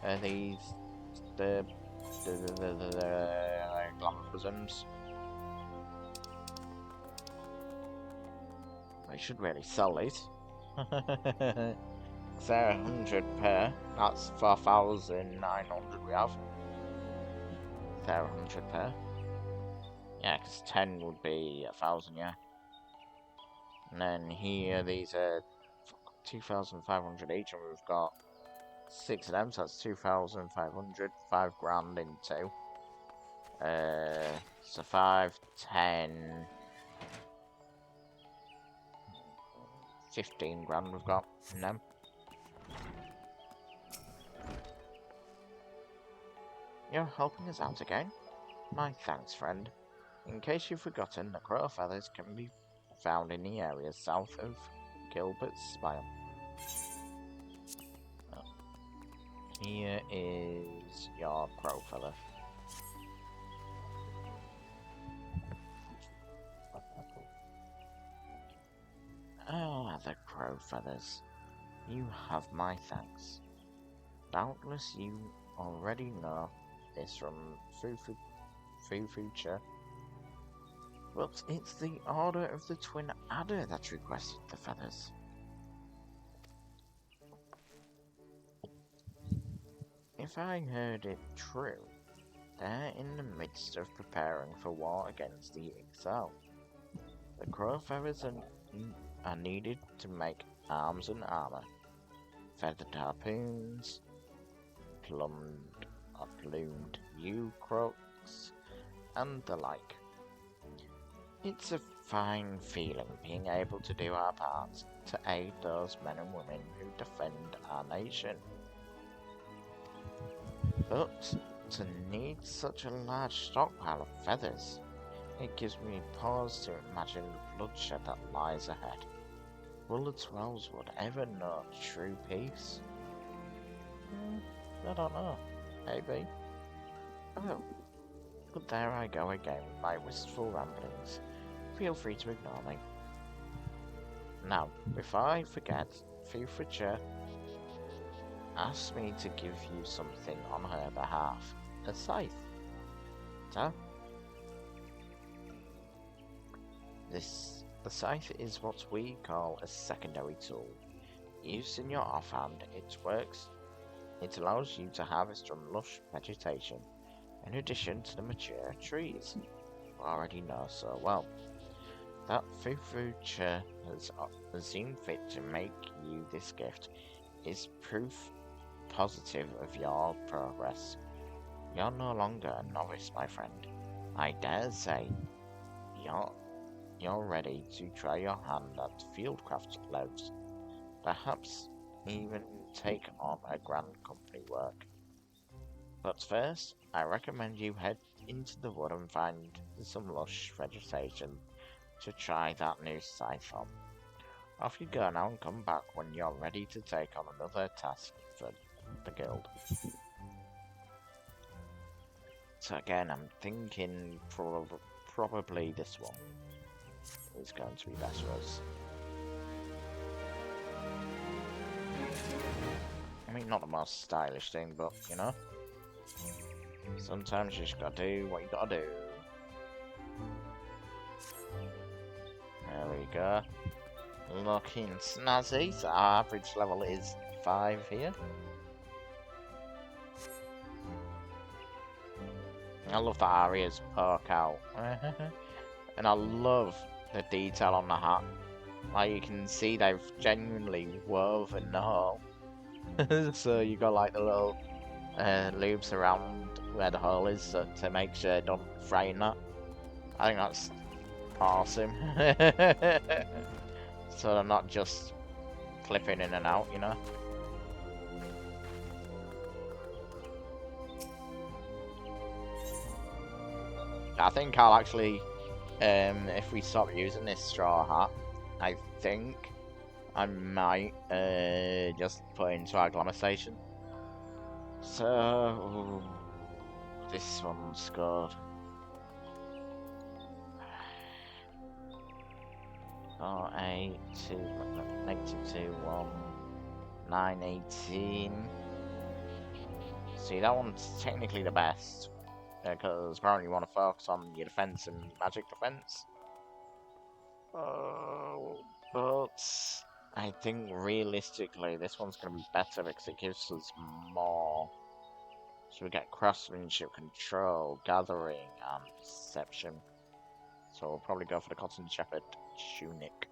[SPEAKER 1] the glamour prisms. I should really sell these. They're 100 per. That's 4,900 we have. They're 100 per. Yeah, because 10 would be 1,000, yeah. And then here, these are 2,500 each, and we've got 6 of them, so that's 2,500, 5 grand in 2. So 5, 10, 15 grand we've got in them. You're helping us out again? My thanks, friend. In case you've forgotten, the crow feathers can be found in the areas south of Gilbert's Spire. Here is your crow feather. Ah, the crow feathers. You have my thanks. Doubtless you already know this from Fufucha. But it's the Order of the Twin Adder that requested the feathers. If I heard it true, they're in the midst of preparing for war against the XIV. The crow feathers are needed to make arms and armor, feathered harpoons, plumed U-croaks, and the like. It's a fine feeling being able to do our part to aid those men and women who defend our nation. But to need such a large stockpile of feathers, it gives me pause to imagine the bloodshed that lies ahead. Will the Twelveswood ever know true peace? I don't know. Maybe. Oh, but there I go again with my wistful ramblings. Feel free to ignore me. Now, before I forget, Fufucha asked me to give you something on her behalf. A scythe. So, the scythe is what we call a secondary tool. Used in your offhand, it allows you to harvest from lush vegetation, in addition to the mature trees you already know so well. That Fufucha has seen fit to make you this gift is proof positive of your progress. You're no longer a novice, my friend. I dare say you're ready to try your hand at fieldcraft gloves. Perhaps even take on a grand company work. But first, I recommend you head into the wood and find some lush vegetation to try that new scythe on. Off you go now and come back when you're ready to take on another task for the guild. So again, I'm thinking probably this one is going to be best for us. I mean, not the most stylish thing, but, you know, sometimes you just gotta do what you gotta do. There we go. Looking snazzy, so our average level is 5 here. I love that Aria's poke out. And I love the detail on the hat. Like, you can see they've genuinely woven the hole. So you got like the little loops around where the hole is, so to make sure it don't frighten that. I think that's awesome. So they're not just clipping in and out, you know? I think I'll actually, if we stop using this straw hat, I think I might just put it into our glamour station. So, this one's good. Oh, 8, 2, -2, 1, 9, 18. See, that one's technically the best. Because apparently you want to focus on your defense and magic defense. But I think realistically this one's going to be better because it gives us more. So we get craftsmanship, control, gathering, and perception. So we'll probably go for the Cotton Shepherd tunic.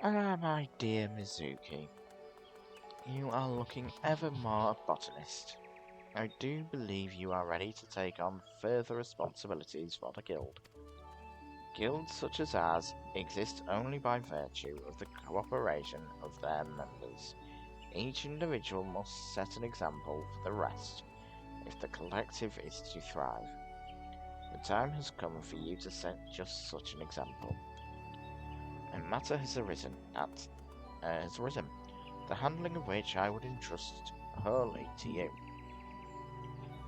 [SPEAKER 1] Ah, my dear Mizuki, you are looking ever more a botanist. I do believe you are ready to take on further responsibilities for the guild. Guilds such as ours exist only by virtue of the cooperation of their members. Each individual must set an example for the rest, if the collective is to thrive. The time has come for you to set just such an example. A matter has arisen, the handling of which I would entrust wholly to you.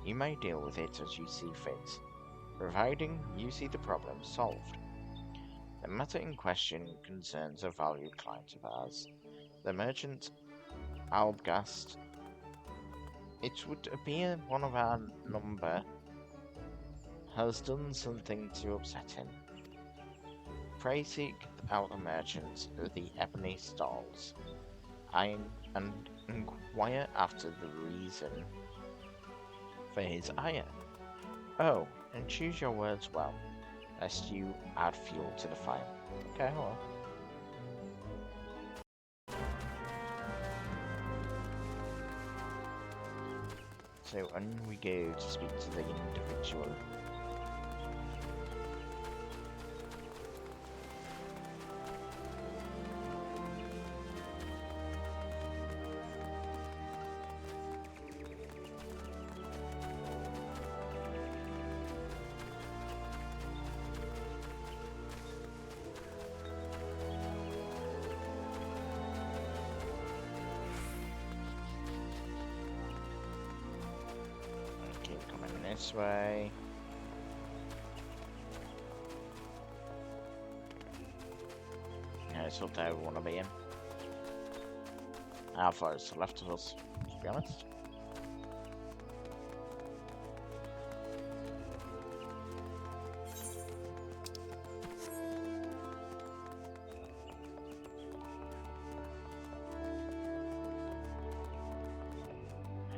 [SPEAKER 1] You may deal with it as you see fit, providing you see the problem solved. The matter in question concerns a valued client of ours, the merchant Albgast. It would appear one of our number has done something to upset him. Pray seek out the merchant of the ebony stalls, and inquire after the reason for his ire. Oh, and choose your words well, lest you add fuel to the fire. Okay, hold on. So, when we go to speak to the individual. This way. Yeah, it's up there we want to be in. How far is the left of us, to be honest?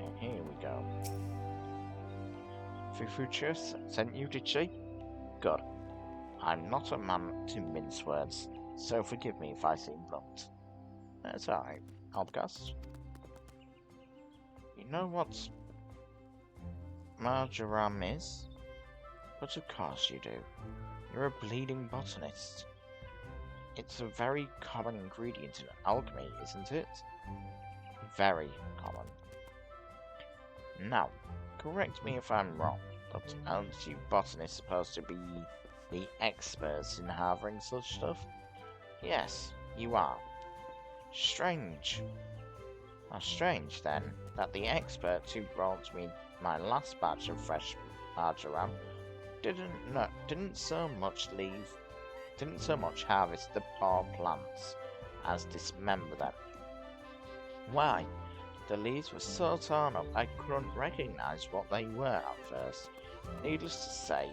[SPEAKER 1] And here we go. Fufuchus sent you, did she? Good. I'm not a man to mince words, so forgive me if I seem blunt. That's alright, Albgast. You know what marjoram is? But of course you do. You're a bleeding botanist. It's a very common ingredient in alchemy, isn't it? Very common. Now, correct me if I'm wrong, but aren't you botanists supposed to be the experts in harboring such stuff? Yes, you are. Strange. How strange, then, that the expert who brought me my last batch of fresh marjoram didn't so much harvest the poor plants as dismember them. Why? The leaves were so torn up I couldn't recognize what they were at first. Needless to say,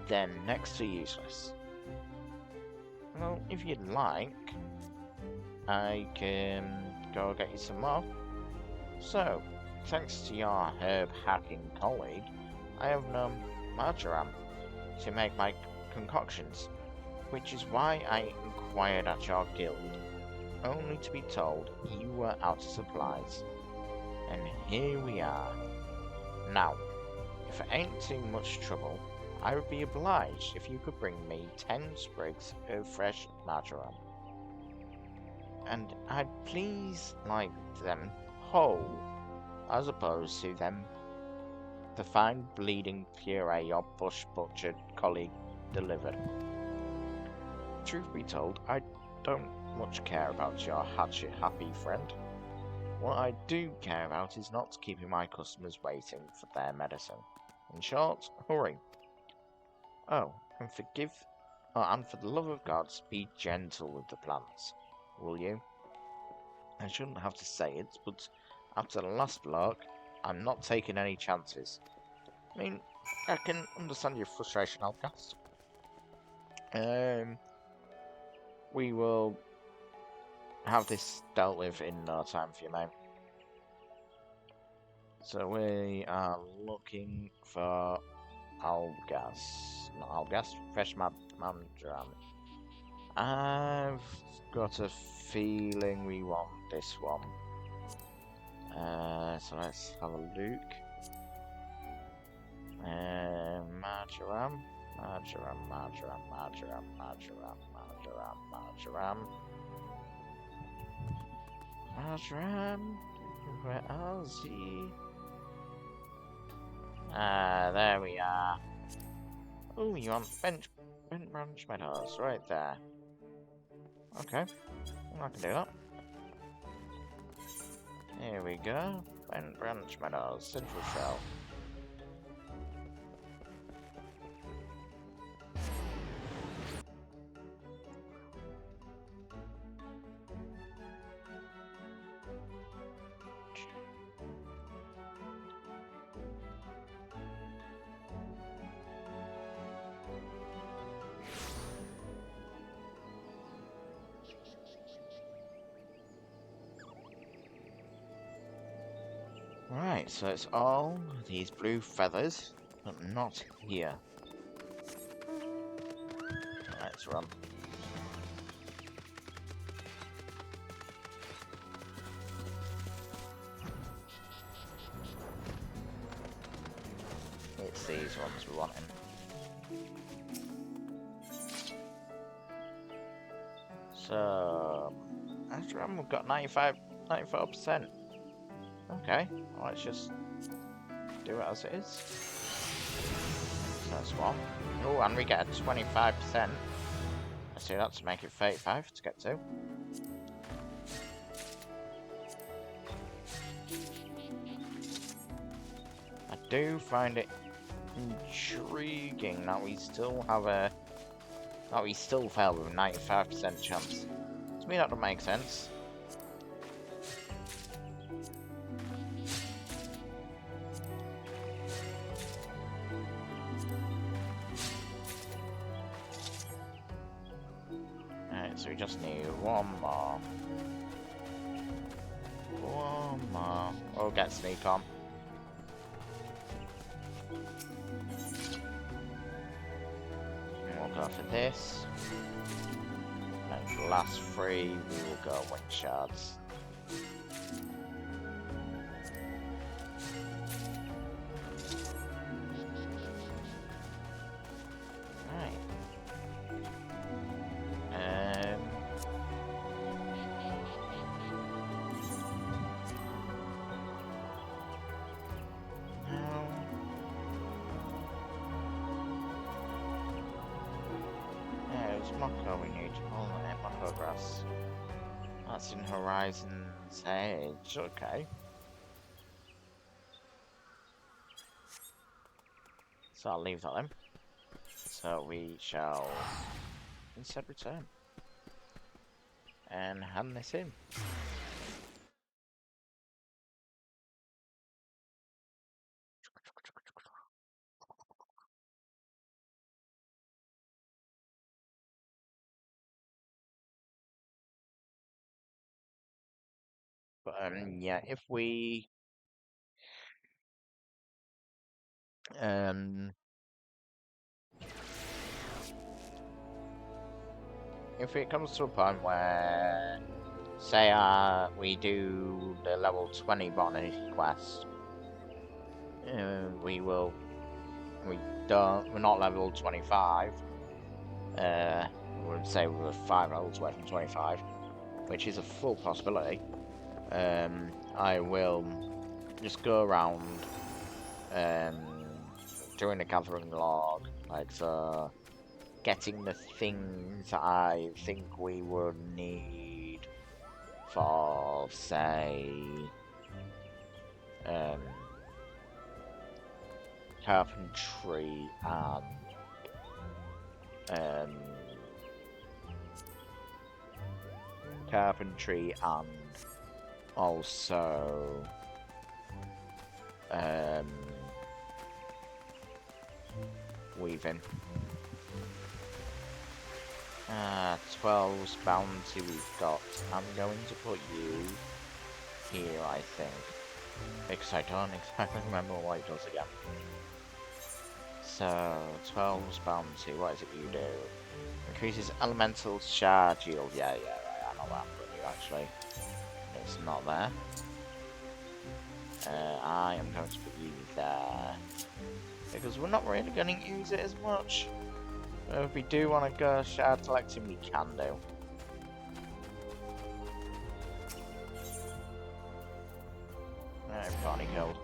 [SPEAKER 1] they're next to useless. Well, if you'd like, I can go get you some more. So, thanks to your herb hacking colleague, I have known marjoram to make my concoctions, which is why I inquired at your guild, only to be told you were out of supplies. And here we are. Now, if it ain't too much trouble, I would be obliged if you could bring me 10 sprigs of fresh marjoram. And I'd please like them whole, as opposed to them the fine bleeding puree your bush butchered colleague delivered. Truth be told, I don't much care about your hatchet happy friend. What I do care about is not keeping my customers waiting for their medicine. In short, hurry. Oh, and for the love of gods, be gentle with the plants, will you? I shouldn't have to say it, but after the last block, I'm not taking any chances. I mean, I can understand your frustration, Outcast. We will have this dealt with in no time for you, mate. So we are looking for Algas. Not Algas, fresh Mandram. I've got a feeling we want this one. So let's have a look. Marjoram. Marjoram. Where is he? There we are. Oh, you want bent branch meadows right there. Okay, I can do that. Here we go. Bent branch meadows, central shell. Right, so it's all these blue feathers, but not here. Let's run. It's these ones we want in. So, after all, we've got 94%. Okay, well, let's just do it as it is. So that's one. Oh, and we get a 25%. Let's do that to make it 35 to get to. I do find it intriguing that we still have that we still fail with a 95% chance. To me, that doesn't make sense. Alright, so we just need one more. One more. We'll get sneak on. And we'll go for this. And the last three, we will go wind shards. Mocko we need. Oh, Mocko grass. That's in Horizon's Edge, okay. So I'll leave that then. So we shall instead return and hand this in. yeah, if we if it comes to a point where, say, we do the level 20 botany quest, we're not level 25. I would say we're 5 levels away from 25, which is a full possibility. I will just go around doing the gathering log, like so, getting the things I think we would need for, say, carpentry and also weaving. 12's bounty we've got. I'm going to put you here, I think, because I don't exactly remember what it does again. So, 12's bounty, what is it you do? Increases elemental charge yield. Yeah, right, I know that from you actually. It's not there. I am going to put you there, because we're not really going to use it as much. If we do want to go shard collecting, we can do. Alright, Barney killed.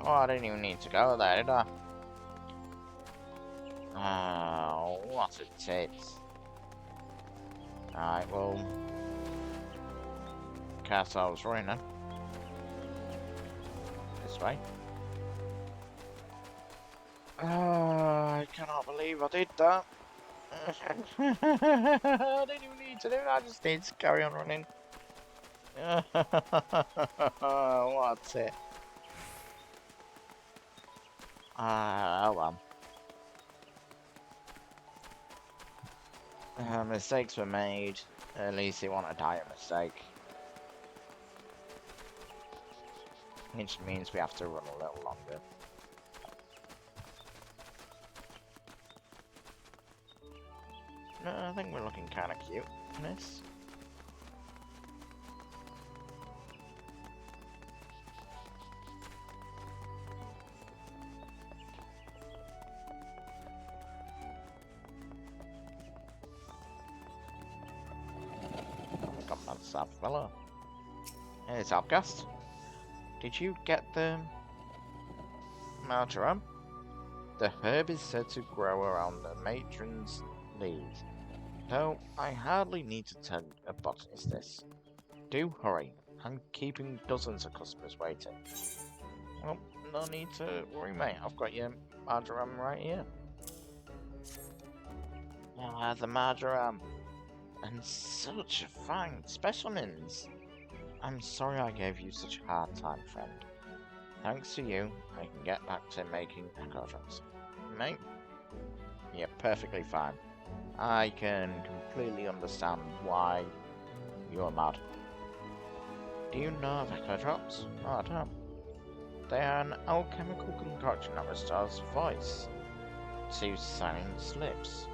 [SPEAKER 1] Oh, I didn't even need to go there, did I? Oh, what a tit. Alright, well, castle's running. This way. I cannot believe I did that. I didn't even need to do that, I just need to carry on running. What a tit. Oh well. Mistakes were made. At least it wasn't a dire mistake. Which means we have to run a little longer. No, I think we're looking kind of cute in this. That fella. Hey, it's Outcast. Did you get the marjoram? The herb is said to grow around the matron's leaves, though I hardly need to tell a botanist this. Do hurry, I'm keeping dozens of customers waiting. Well, no need to worry, mate. I've got your marjoram right here. Ah, the marjoram. And such fine specimens. I'm sorry I gave you such a hard time, friend. Thanks to you, I can get back to making echo drops. Mate? You're perfectly fine. I can completely understand why you're mad. Do you know of echo drops? Oh, I don't. They are an alchemical concoction that restores voice to silence lips,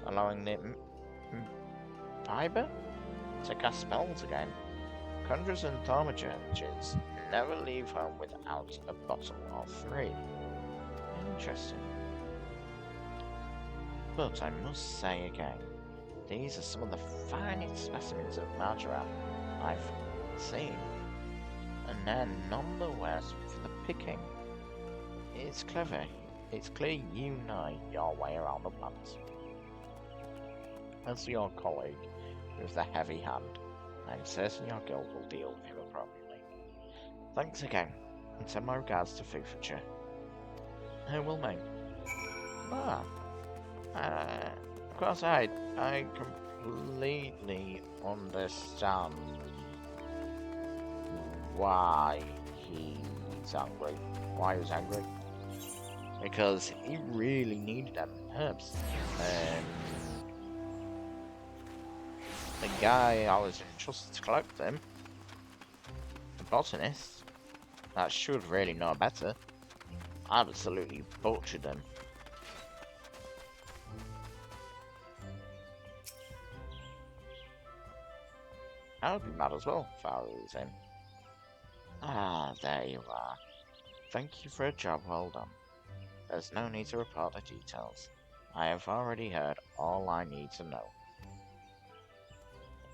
[SPEAKER 1] allowing the fiber to cast spells again. Conjurers and thaumaturges never leave home without a bottle or 3. Interesting. But I must say again, these are some of the finest specimens of marjoram I've seen, and they're none the worse for the picking. It's clever. It's clear you know your way around the plants. As your colleague with the heavy hand, I'm certain your guild will deal with him appropriately. Thanks again, and send my regards to Fufuture. Who will mate? Of course I completely understand why he's angry. Why he was angry. Because he really needed them herbs. The guy I was entrusted to collect them, the botanist, that should really know better, absolutely butchered them. I would be mad as well if I was him. Ah, there you are. Thank you for a job well done. There's no need to report the details. I have already heard all I need to know.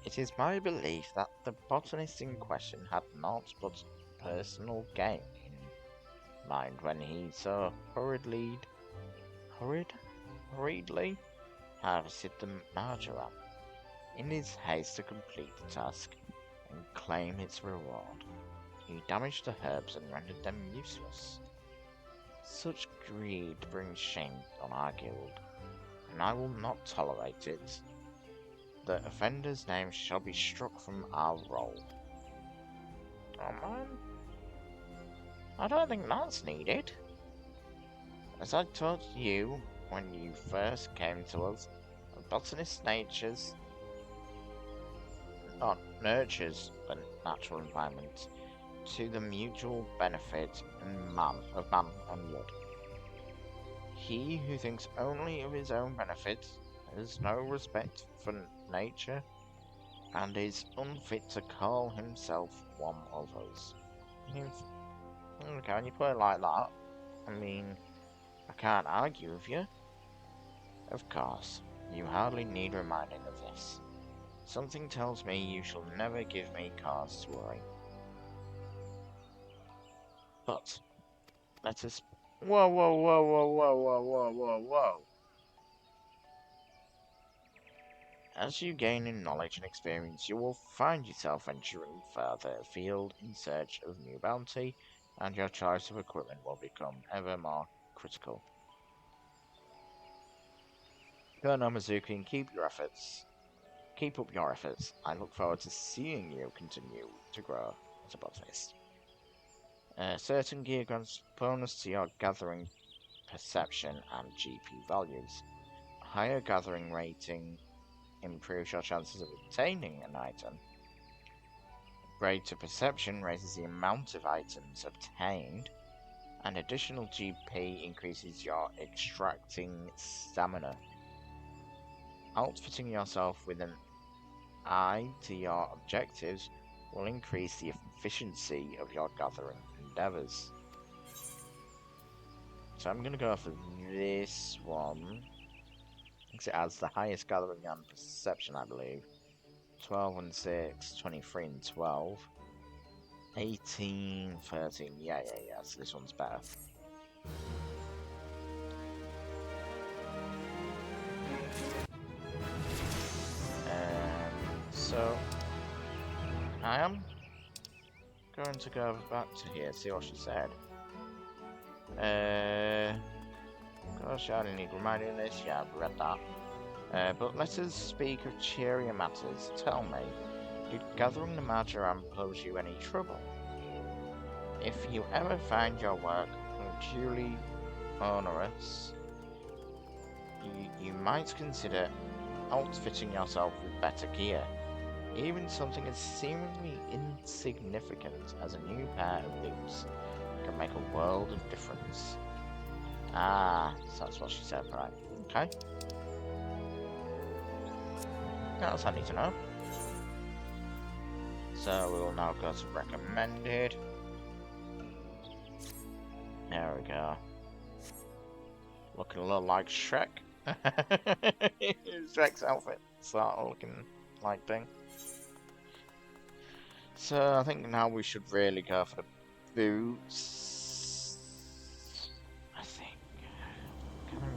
[SPEAKER 1] It is my belief that the botanist in question had naught but personal gain in mind when he so hurriedly harvested the marjoram, in his haste to complete the task and claim its reward. He damaged the herbs and rendered them useless. Such greed brings shame on our guild, and I will not tolerate it. The offender's name shall be struck from our roll. Oh man, I don't think that's needed. As I told you when you first came to us, a botanist's nurtures the natural environment to the mutual benefit of man and wood. He who thinks only of his own benefit has no respect for nature and is unfit to call himself one of us. Okay, when you put it like that, I mean, I can't argue with you. Of course, you hardly need reminding of this. Something tells me you shall never give me cause to worry. But, let us... Whoa, whoa, whoa, whoa, whoa, whoa, whoa, whoa, whoa. As you gain in knowledge and experience, you will find yourself venturing further afield in search of new bounty, and your choice of equipment will become ever more critical. Go no Mizuki and keep up your efforts. I look forward to seeing you continue to grow as a botanist. Certain gear grants bonus to your gathering perception and GP values. Higher gathering rating improves your chances of obtaining an item. Greater perception raises the amount of items obtained, and additional GP increases your extracting stamina. Outfitting yourself with an eye to your objectives will increase the efficiency of your gathering endeavours. So I'm going to go for this one, because it has the highest gathering and perception, I believe. 12 and 6, 23 and 12. 18, 13, yeah, so this one's better. So, I am going to go back to here, see what she said. Gosh, I didn't need reminding this, yeah, I've read that. But let us speak of cheerier matters. Tell me, did gathering the marjoram pose you any trouble? If you ever find your work unduly onerous, you might consider outfitting yourself with better gear. Even something as seemingly insignificant as a new pair of boots can make a world of difference. Ah, so that's what she said, right? Okay. That's handy to know. So we will now go to recommended. There we go. Looking a little like Shrek. Shrek's outfit, sort of looking like thing. So I think now we should really go for the boots. I think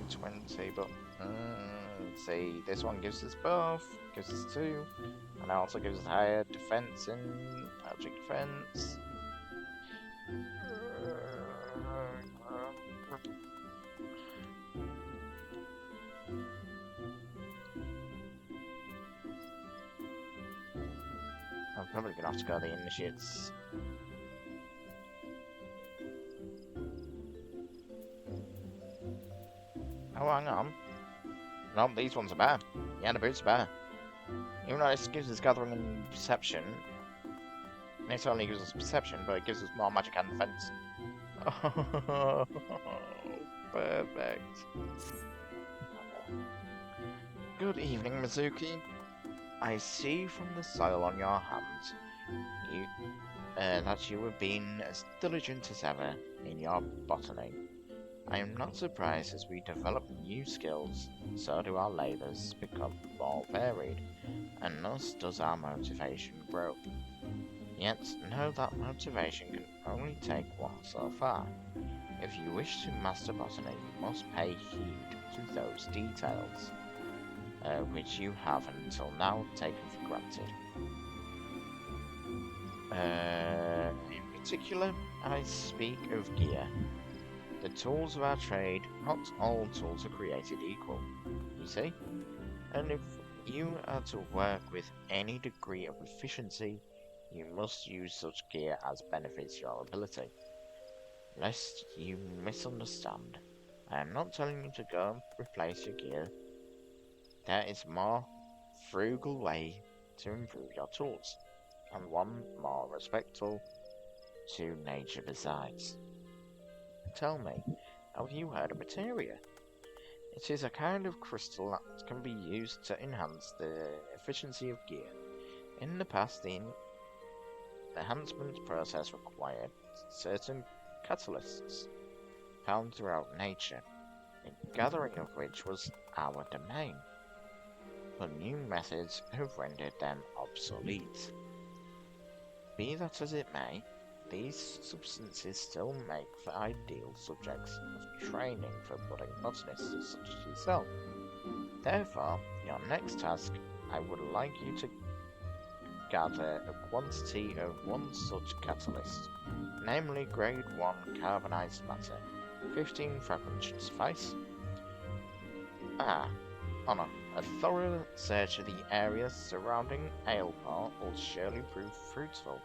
[SPEAKER 1] 20, but let's see. This one gives us both. Gives us 2, and it also gives us higher defense and object defense. Probably gonna have to go the initiates. Oh, hang on. No, these ones are better. Yeah, the boots are better. Even though it gives us gathering and perception, it only gives us perception, but it gives us more magic and defense. Oh, perfect. Good evening, Mizuki. I see from the soil on your hands that you have been as diligent as ever in your botany. I am not surprised as we develop new skills, so do our labours become more varied, and thus does our motivation grow. Yet know that motivation can only take one so far. If you wish to master botany, you must pay heed to those details, which you have until now taken for granted. In particular, I speak of gear. The tools of our trade, not all tools are created equal, you see? And if you are to work with any degree of efficiency, you must use such gear as benefits your ability. Lest you misunderstand, I am not telling you to go and replace your gear. There is a more frugal way to improve your tools, and one more respectful to nature besides. Tell me, have you heard of materia? It is a kind of crystal that can be used to enhance the efficiency of gear. In the past, the enhancement process required certain catalysts found throughout nature, the gathering of which was our domain. But new methods have rendered them obsolete. Be that as it may, these substances still make for ideal subjects of training for budding botanists such as yourself. Therefore, your next task, I would like you to gather a quantity of one such catalyst, namely grade 1 carbonized matter. 15 fragments should suffice. Honor, a thorough search of the area surrounding Aleport will surely prove fruitful.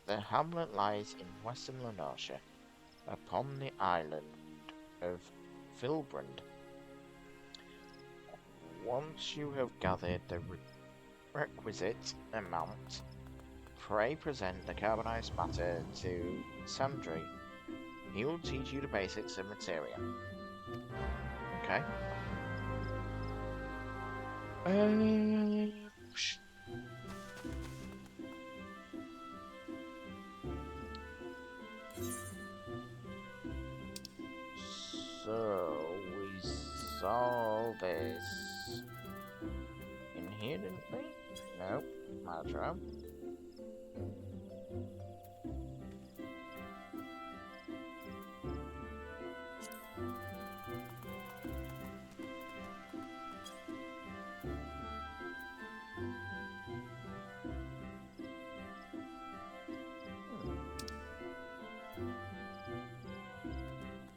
[SPEAKER 1] The hamlet lies in western Lenosha, upon the island of Filbrand. Once you have gathered the requisite amount, pray present the carbonized matter to Sandri. He will teach you the basics of materia. Okay. So we saw this in here, didn't we? Nope, not wrong.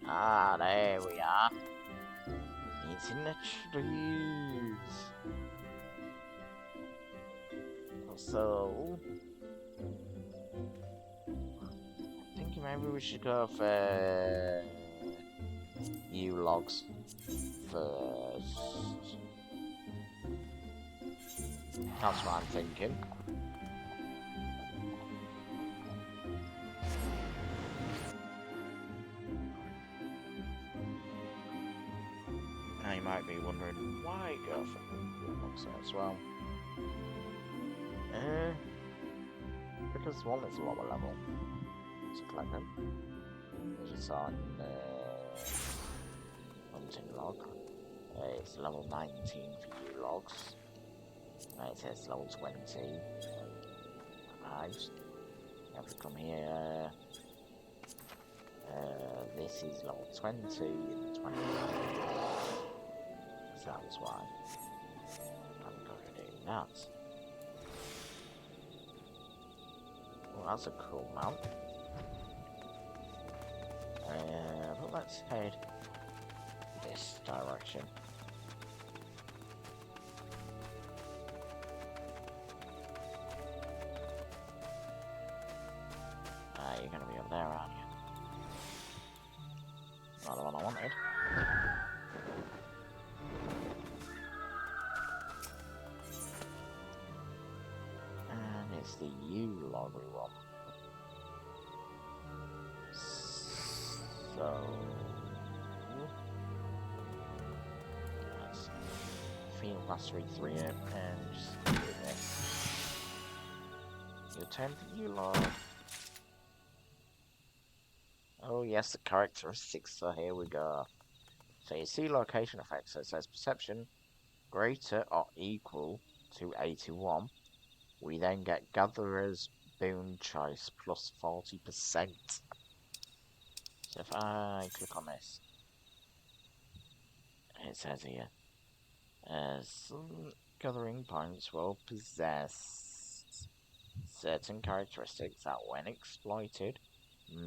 [SPEAKER 1] Ah, there we are. It's in the trees. So, I'm thinking maybe we should go for you logs first. That's what I'm thinking. Now you might be wondering why go for logs as well. Because one is lower level. It's a clever. As you saw in the hunting log. It's level 19 for you logs. It says level 20. Right. You have to come here. This is level 20 and 20. So that's why I'm going to do that. Well, that's a cool mount. But let's head this direction. Not the one I wanted. And it's the U log we want. So let's field mastery 3 it and just do this. You attempt the U log. Oh yes, the characteristics, so here we go. So you see location effects, so it says perception greater or equal to 81. We then get Gatherer's Boon Choice plus 40%. So if I click on this, it says here, some gathering points will possess certain characteristics that, when exploited,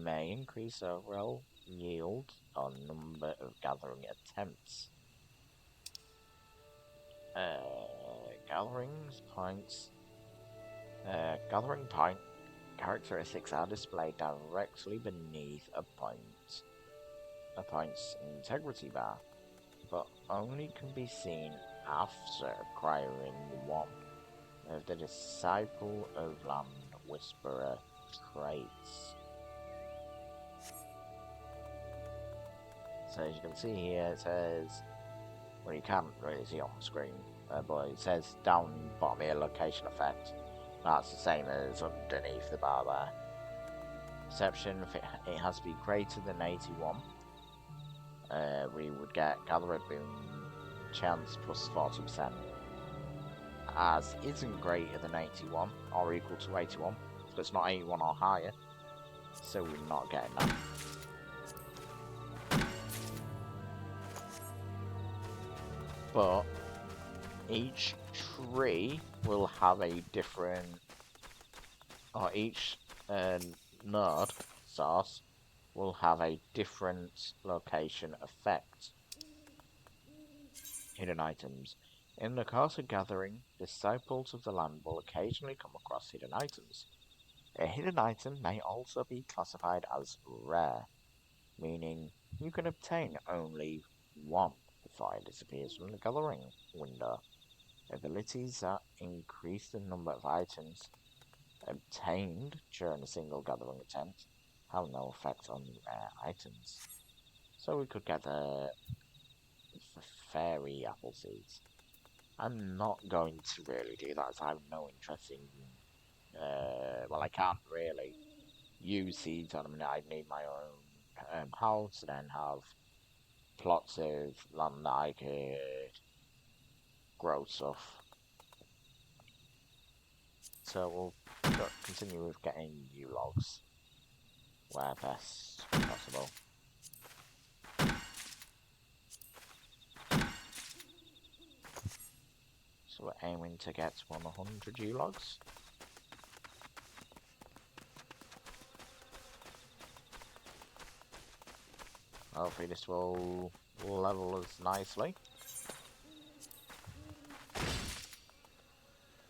[SPEAKER 1] may increase overall yield or number of gathering attempts. Gathering point characteristics are displayed directly beneath a point's integrity bar, but only can be seen after acquiring one of the Disciple of Land Whisperer traits. So as you can see here, it says, well, you can't really see on the screen, but it says down bottom here, location effect. That's the same as underneath the bar there. Perception, if it has to be greater than 81, we would get Gatherer Boon chance plus 40%. As isn't greater than 81 or equal to 81, so it's not 81 or higher, so we're not getting that. But each tree will have a different, or each node source will have a different location effect. Hidden items. In the course of gathering, Disciples of the Land will occasionally come across hidden items. A hidden item may also be classified as rare, meaning you can obtain only one before it disappears from the gathering window. Abilities that increase the number of items obtained during a single gathering attempt have no effect on rare items. So we could get the fairy apple seeds. I'm not going to really do that, as I have no interest in, well, I can't really use seeds on them. I need my own house, and then have plots of land that I could grow stuff. So we'll continue with getting new logs where best possible. So we're aiming to get 100 U-logs. Hopefully this will level us nicely.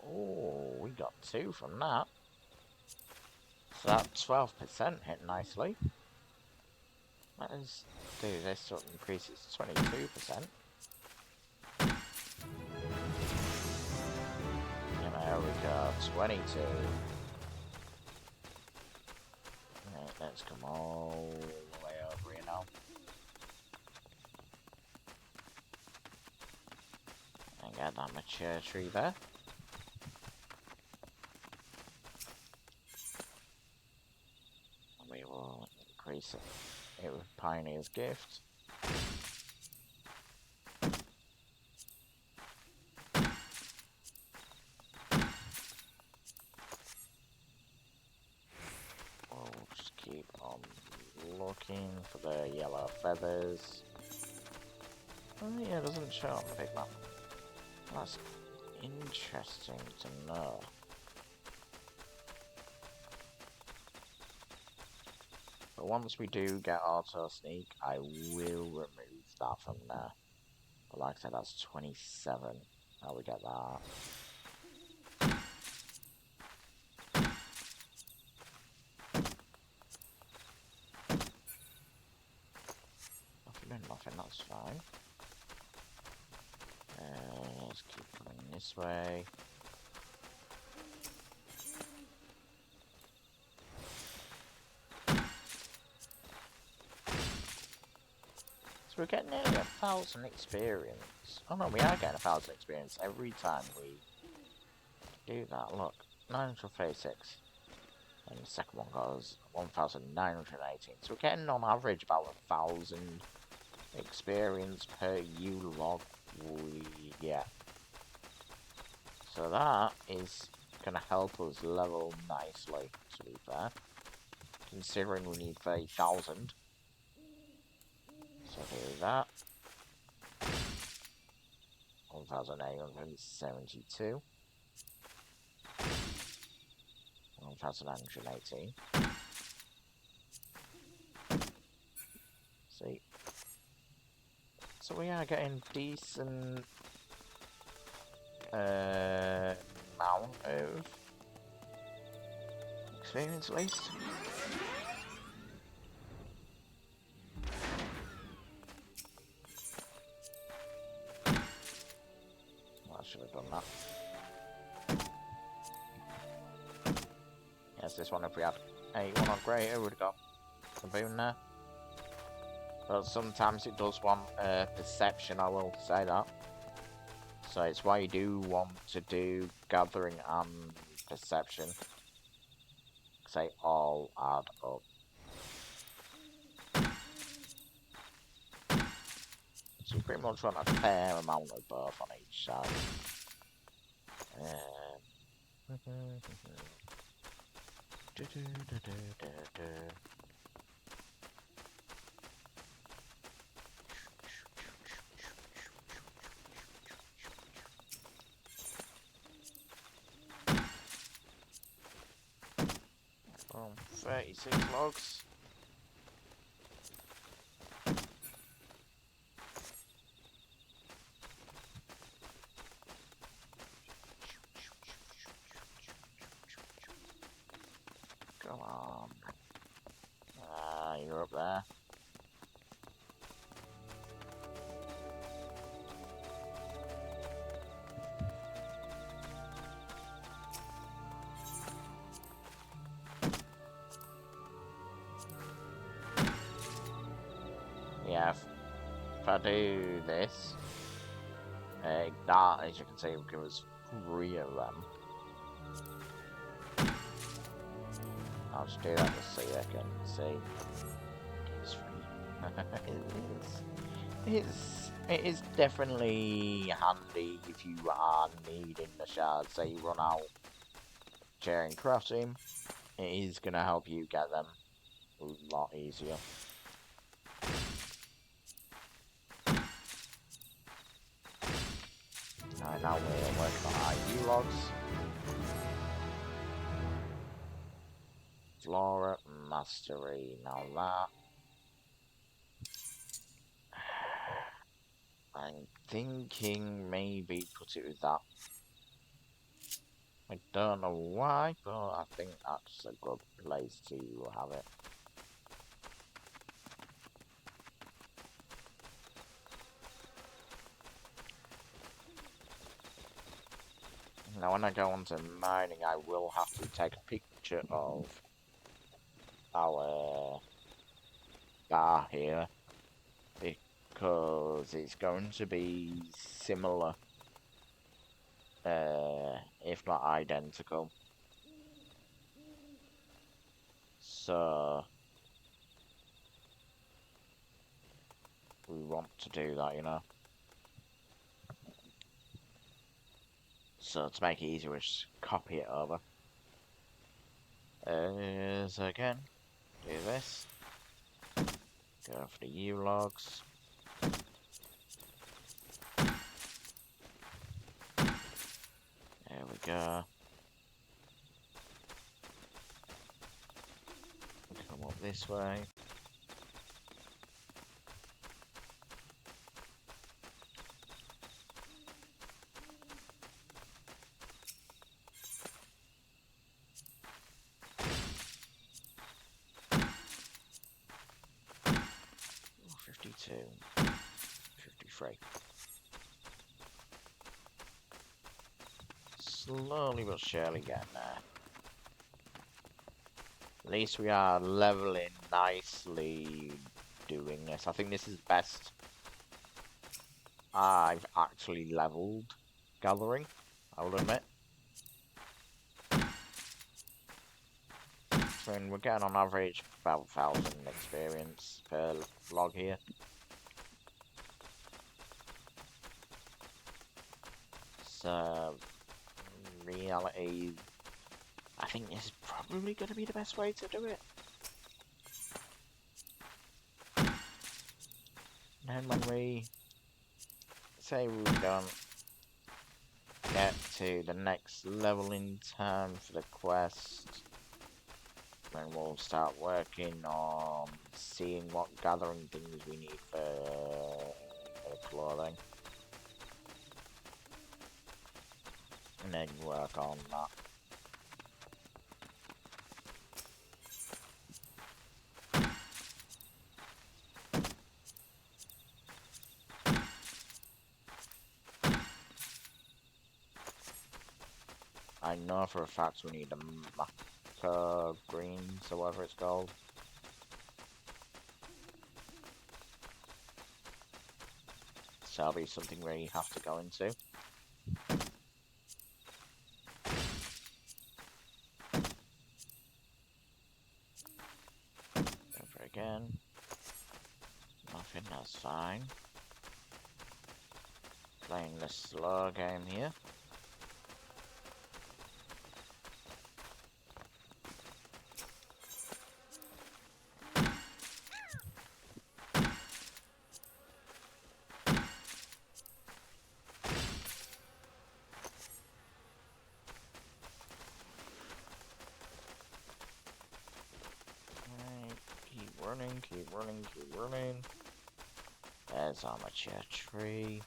[SPEAKER 1] Oh, we got 2 from that. So that 12% hit nicely. Let us do this so it increases to 22%. And there we go, 22. Right, let's come all the way over here now. And get that mature tree there. And we will increase it with Pioneer's Gift. We'll just keep on looking for the yellow feathers. Oh yeah, it doesn't show on the big map. That's interesting to know. But once we do get auto sneak, I will remove that from there. But like I said, that's 27. How we get that? nothing, that's fine. Let's keep going this way. So we're getting nearly 1,000 experience. Oh no, we are getting 1,000 experience every time we do that. Look, 936. And the second one goes 1,918. So we're getting on average about 1,000 experience per U-log we get. So that is going to help us level nicely, to be fair. Considering we need 30,000. So do that. 1,872. 1,918. See? So we are getting decent amount of experience at least. Well, I should have done that. Yes, this one, if we had 81 or greater, would have got a boon there. But sometimes it does want perception, I will say that. So it's why you do want to do gathering and perception. Because they all add up. So you pretty much want a fair amount of both on each side. 36 logs. Come on. You're up there. Yeah, if I do this, that, as you can see, will give us 3 of them. I'll just do that just so you can see. It's 3. It is definitely handy if you are needing the shards. Say you run out during crafting, it is going to help you get them a lot easier. Alright, now we're working on our U-logs. Flora Mastery, now that. I'm thinking maybe put it with that. I don't know why, but I think that's a good place to have it. Now when I go on to mining, I will have to take a picture of our bar here, because it's going to be similar, if not identical. So we want to do that, you know. So to make it easier, we just copy it over. So again, do this. Go for the U-logs. There we go. Come up this way. Ooh, 52. 23. Slowly but surely getting there. At least we are leveling nicely doing this. I think this is best I've actually leveled gathering, I will admit. I mean, we're getting on average about 1,000 experience per log here. So, reality, I think this is probably going to be the best way to do it. And when we say we don't get to the next level in time for the quest, then we'll start working on seeing what gathering things we need for clothing. And then work on that. I know for a fact we need a maca greens or whatever it's called. So that'll be something we have to go into. Over again. Nothing, that's fine. Playing the slow game here. Keep running. There's our mature tree.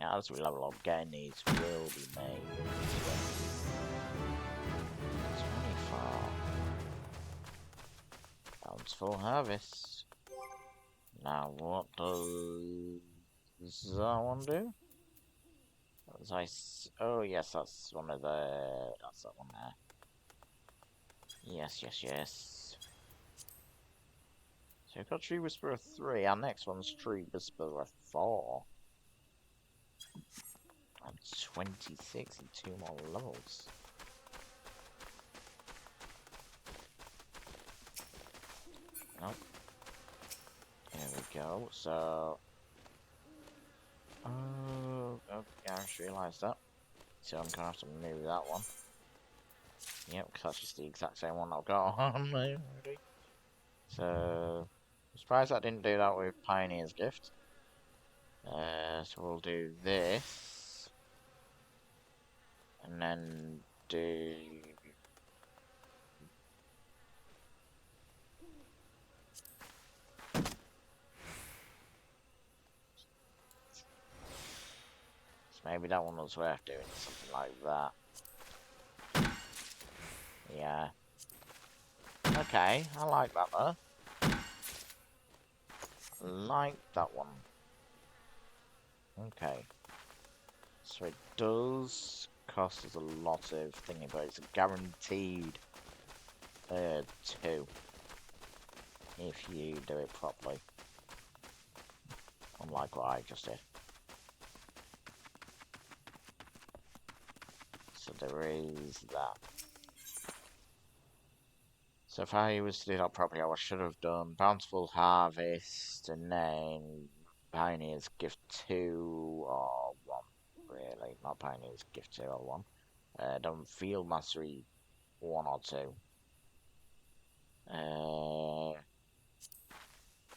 [SPEAKER 1] Now, as we level up, getting these will be made. 24. Bountiful harvest. Now, what does that one do? Oh, yes, that's one of the. That's that one there. Yes. So we've got Tree Whisperer 3. Our next one's Tree Whisperer 4. And 26 and 2 more levels. Oh. There we go. So. Oh, yeah, I just realised that. So I'm gonna have to move that one. Yep, because that's just the exact same one I've got on there already. So. I'm surprised I didn't do that with Pioneer's Gift. So we'll do this. And then do... So maybe that one was worth doing, something like that. Yeah. Okay, I like that though. I like that one. Okay. So it does cost us a lot of thingy, but it's a guaranteed 2 if you do it properly. Unlike what I just did. So there is that. So if I was to do that properly, I should have done Bountiful Harvest and then Pioneer's Gift 2 or 1. Really, not Pioneer's Gift 2 or 1. Done Field Mastery 1 or 2.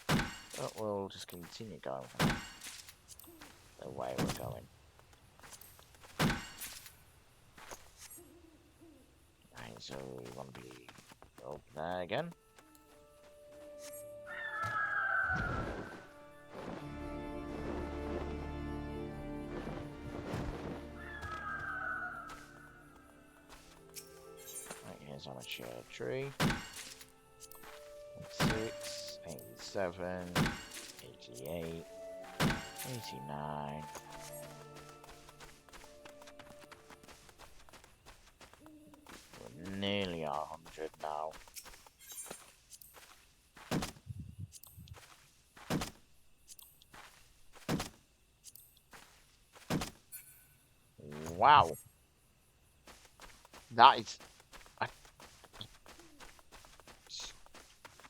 [SPEAKER 1] But we'll just continue going the way we're going. Right, so we want to be up there again. Right, here's our mature tree. 86, 87, 88, 89. We're nearly at 100 now. Wow. That is...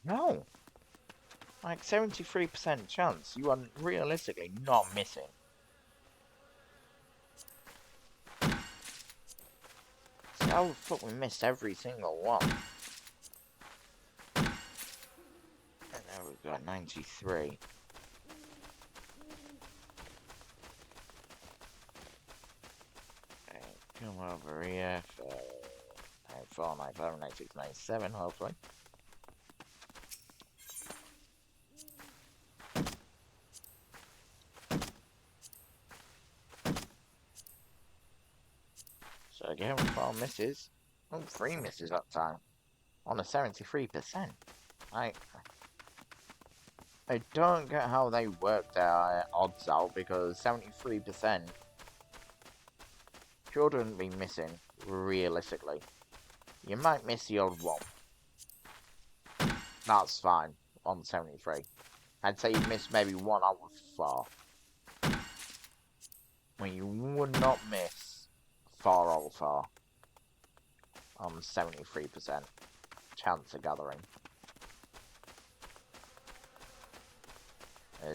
[SPEAKER 1] No. Like 73% chance. You are realistically not missing. So how the fuck we missed every single one? And now we've got 93. Okay, come over here for 94, 95, 96, 97, hopefully. So again, 4 misses. Oh, 3 misses that time. On a 73%. I don't get how they work their odds out, because 73% shouldn't be missing, realistically. You might miss the odd one. That's fine, on 73. I'd say you missed maybe 1 out of 4. When you would not miss 4 out of 4 on 73% chance of gathering.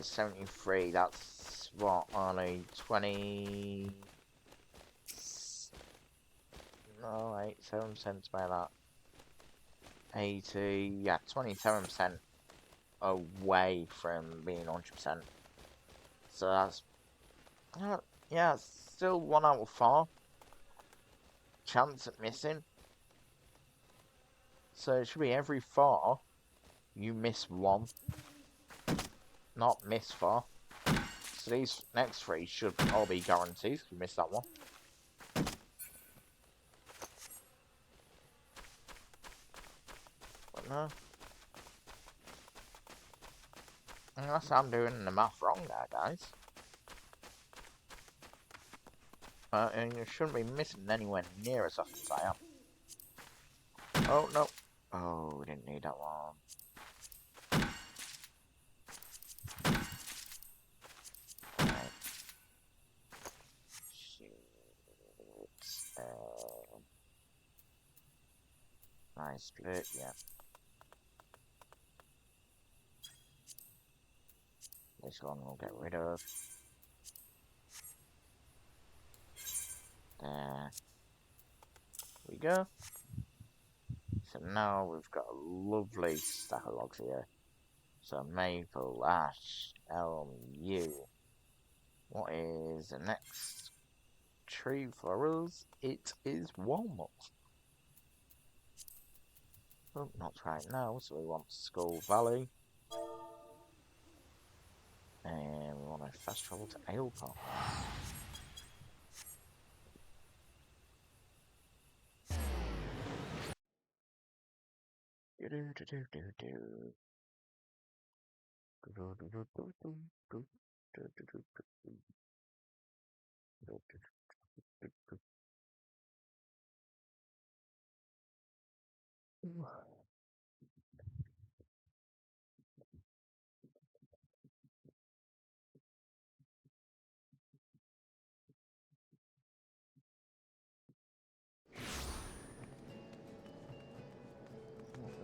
[SPEAKER 1] 73, that's what, only 20... No, 87% by that. 80, yeah, 27% away from being 100%. So that's, yeah, still 1 out of 4 chance at missing. So it should be every 4 you miss 1, not miss 4. So these next 3 should all be guarantees if you miss that one. But no. Unless I'm doing the math wrong there, guys. And you shouldn't be missing anywhere near as often as I am. Oh, no. Oh, we didn't need that one. Right. Shoot. Nice split, yeah. This one we'll get rid of. There we go. So now we've got a lovely stack of logs here. So maple, ash, elm, yew. What is the next tree for us? It is walnut. Oh, not right now, so we want Skull Valley. And we want to fast travel to Aleport.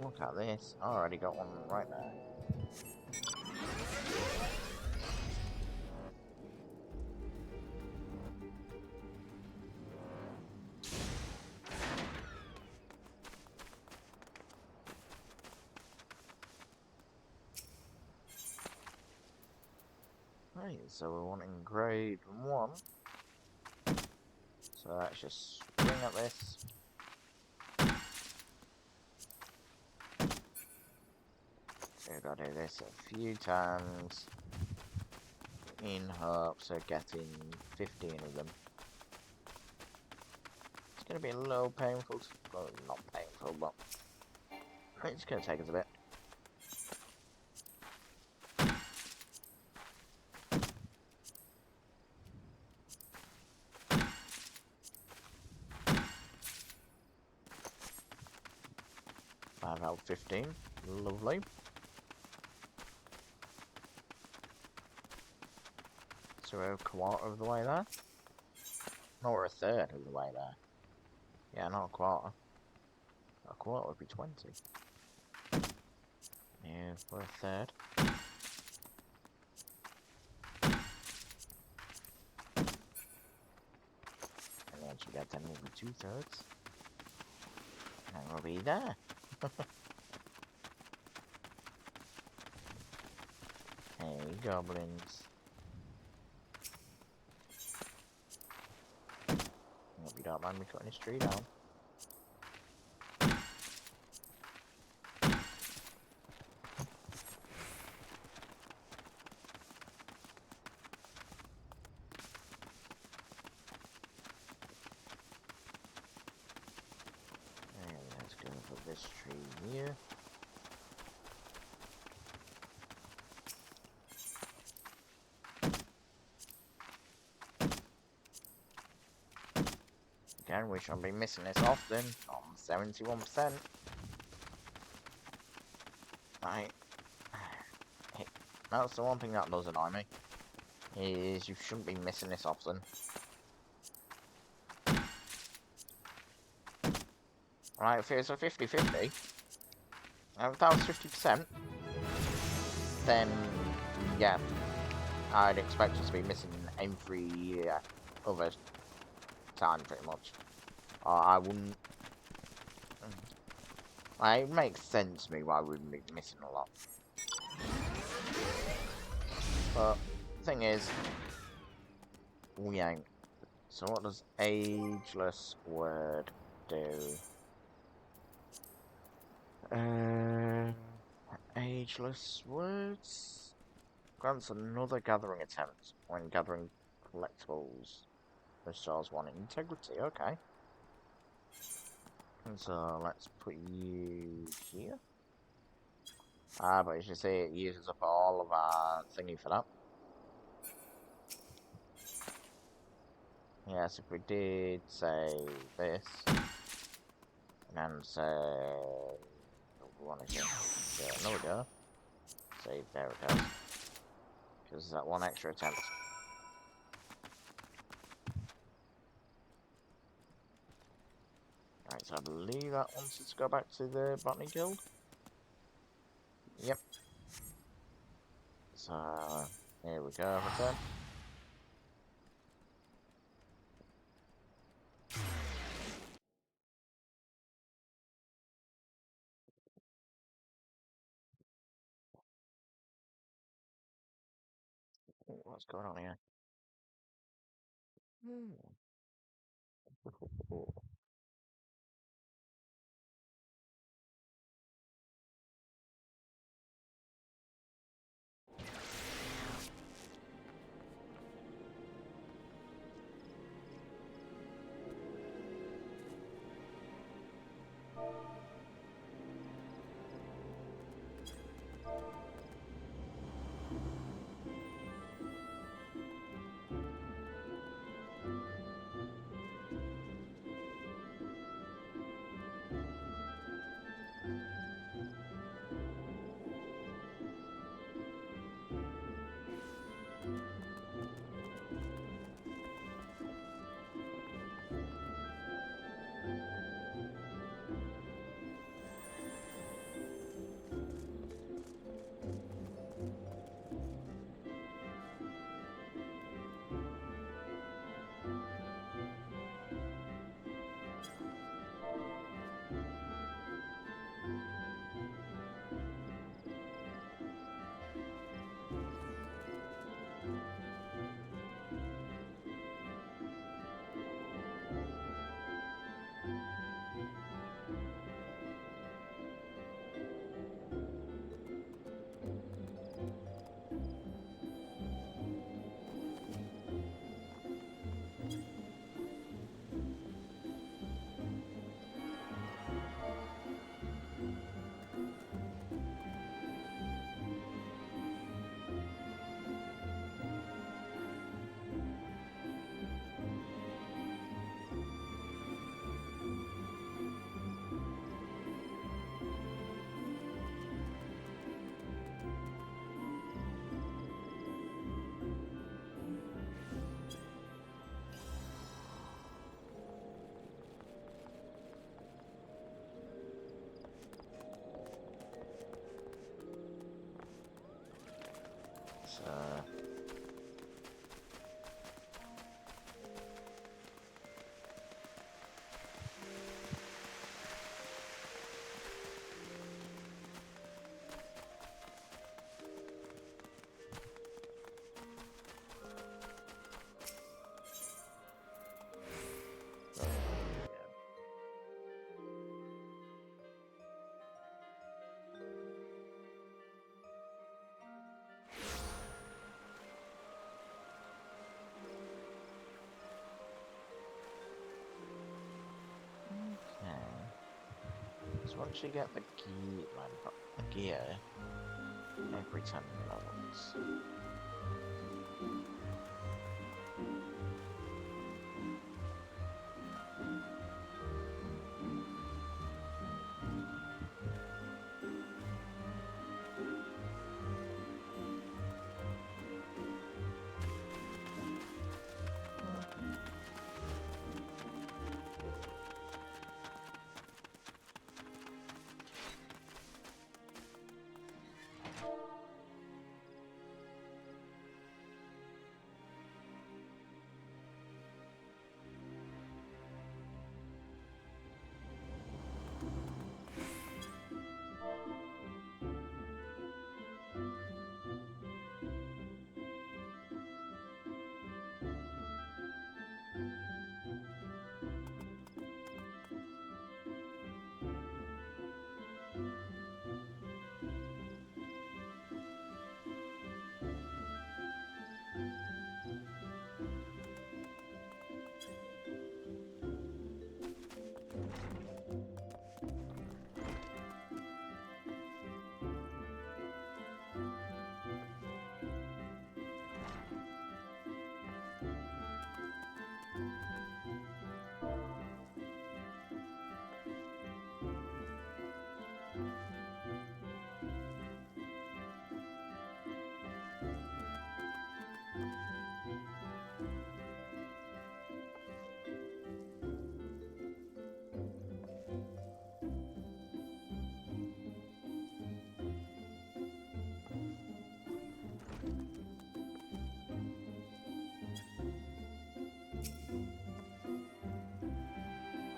[SPEAKER 1] Look at this. I already got one right there. Right, so we're wanting grade 1. So let's just swing at this. We've got to do this a few times in hopes of getting 15 of them. It's going to be a little painful, well, not painful, but it's going to take us a bit. I've held 15, lovely. So we're a quarter of the way there. No, we're a third of the way there. Yeah, not a quarter. A quarter would be 20. Yeah, we're a third. And once we get 10, we'll be 2/3. And we'll be there. Hey, goblins. Hope you don't mind me cutting this tree down. And let's go for this tree here. Again, we shall be missing this often. On 71%. Right. Hey, that's the one thing that does annoy me. Is you shouldn't be missing this often. Right, if it's a 50-50, if that was 50%, then yeah, I'd expect us to be missing every other time pretty much. I wouldn't. It makes sense to me why we wouldn't be missing a lot. But the thing is, we ain't. So what does ageless word do? Ageless words grants another gathering attempt when gathering collectibles. Restores one integrity. Okay. And so let's put you here. But as you see, it uses up all of our thingy for that. Yes, if we did say this, and then say, we want to go, no we go, say there it goes, because that one extra attempt. Right, so I believe that wants us to go back to the Botany Guild. Yep. So, here we go, return. What's going on here? So once you get the gear every 10 levels.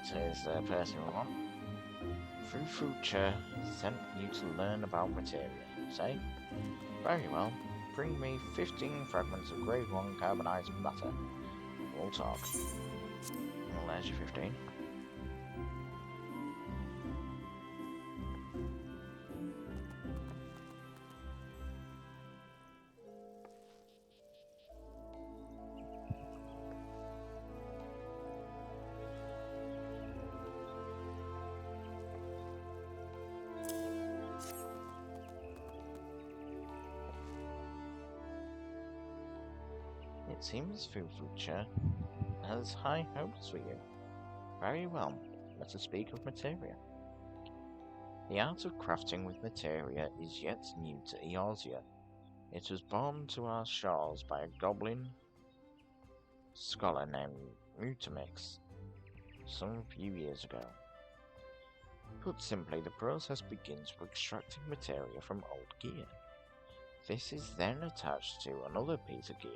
[SPEAKER 1] Says the person we want. Future sent you to learn about materia, you say? Very well. Bring me 15 fragments of grade 1 carbonized matter. We'll talk. Well, there's your 15. It seems Future has high hopes for you. Very well, let us speak of materia. The art of crafting with materia is yet new to Eorzea. It was born to our shores by a goblin scholar named Mutamix some few years ago. Put simply, the process begins with extracting materia from old gear. This is then attached to another piece of gear,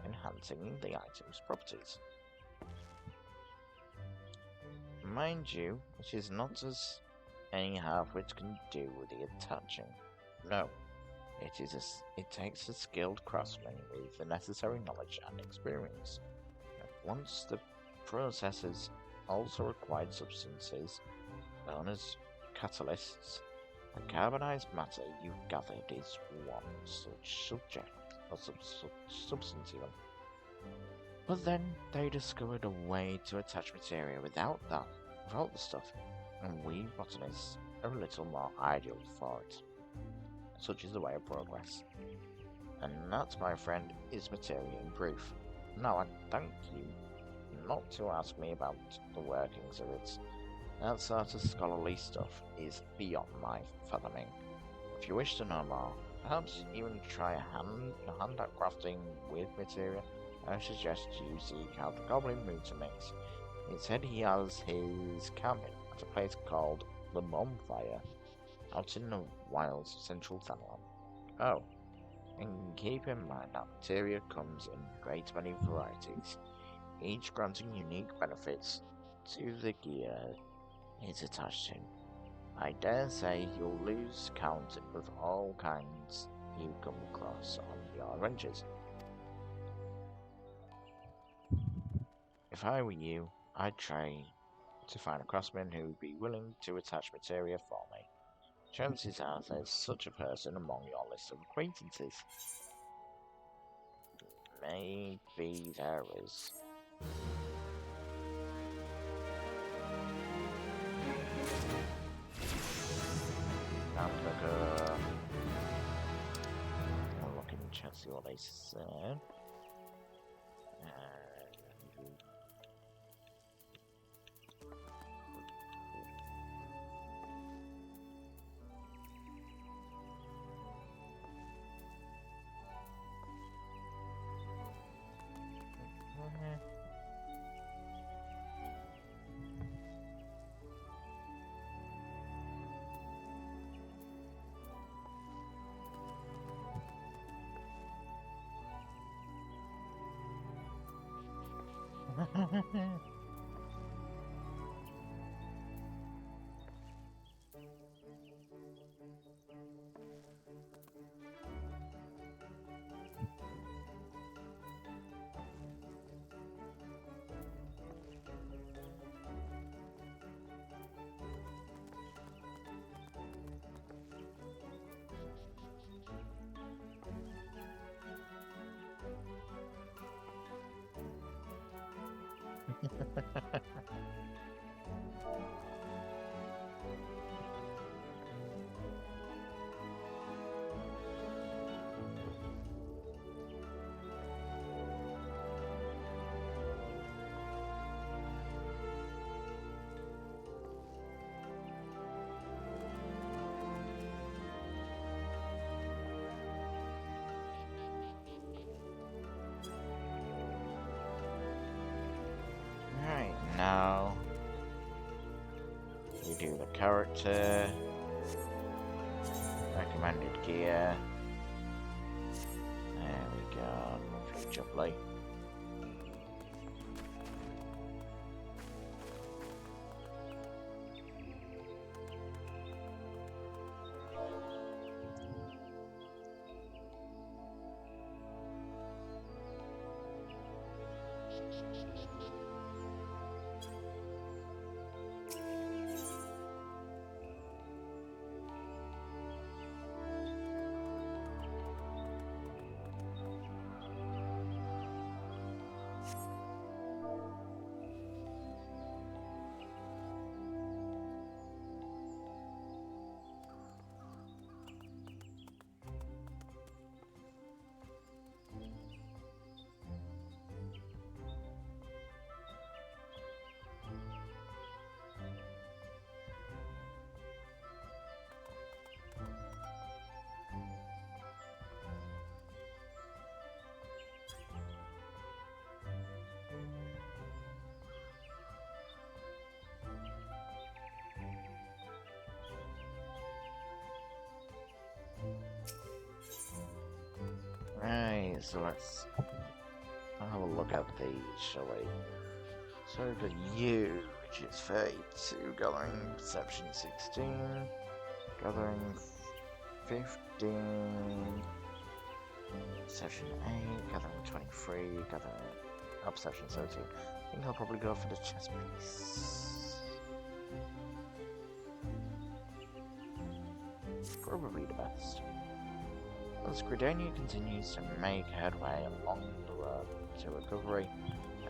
[SPEAKER 1] enhancing the item's properties. Mind you, it is not as any half-wit can do with the attaching. No, it takes a skilled craftsman with the necessary knowledge and experience. Once the processes also required substances, known as catalysts, the carbonized matter you've gathered is one such subject, or substance even. But then they discovered a way to attach materia without the stuff, and we botanists are a little more ideal for it. Such is the way of progress. And that, my friend, is materia in proof. Now I thank you not to ask me about the workings of it. That sort of scholarly stuff is beyond my fathoming. If you wish to know more, perhaps even try a hand at crafting with materia, I suggest you seek out the Goblin Mutamix. It said he has his camp at a place called the Bonfire, out in the wilds of central Thanalan. Oh, and keep in mind that materia comes in great many varieties, each granting unique benefits to the gear it's attached to. I dare say you'll lose count of all kinds you come across on your adventures. If I were you, I'd try to find a craftsman who would be willing to attach materia for me. Chances are there's such a person among your list of acquaintances. Maybe there is. I'm gonna go look in the chat, see what they said. Right, now we do the character, recommended gear. There we go, lovely jubbly. Right, so let's have a look at these, shall we? So we've got you, which is 32, gathering perception 16, gathering 15, perception 8, gathering 23, gathering perception 17. I think I'll probably go for the chess piece. Probably the best. As Gridania continues to make headway along the road to recovery,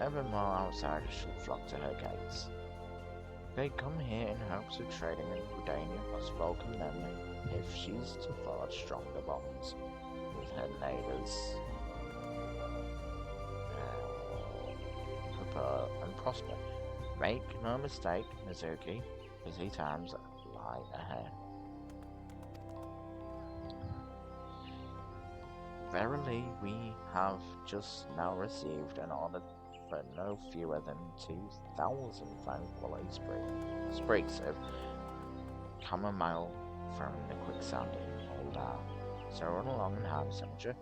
[SPEAKER 1] ever more outsiders should flock to her gates. They come here in hopes of trading, and Gridania must welcome them if she's to forge stronger bonds with her neighbours and prosper. Make no mistake, Mizuki, busy times lie ahead. Verily, we have just now received an order for no fewer than 2,000 fine quality sprigs of chamomile from the quicksand in Old Isle. So run along and harvest, haven't you?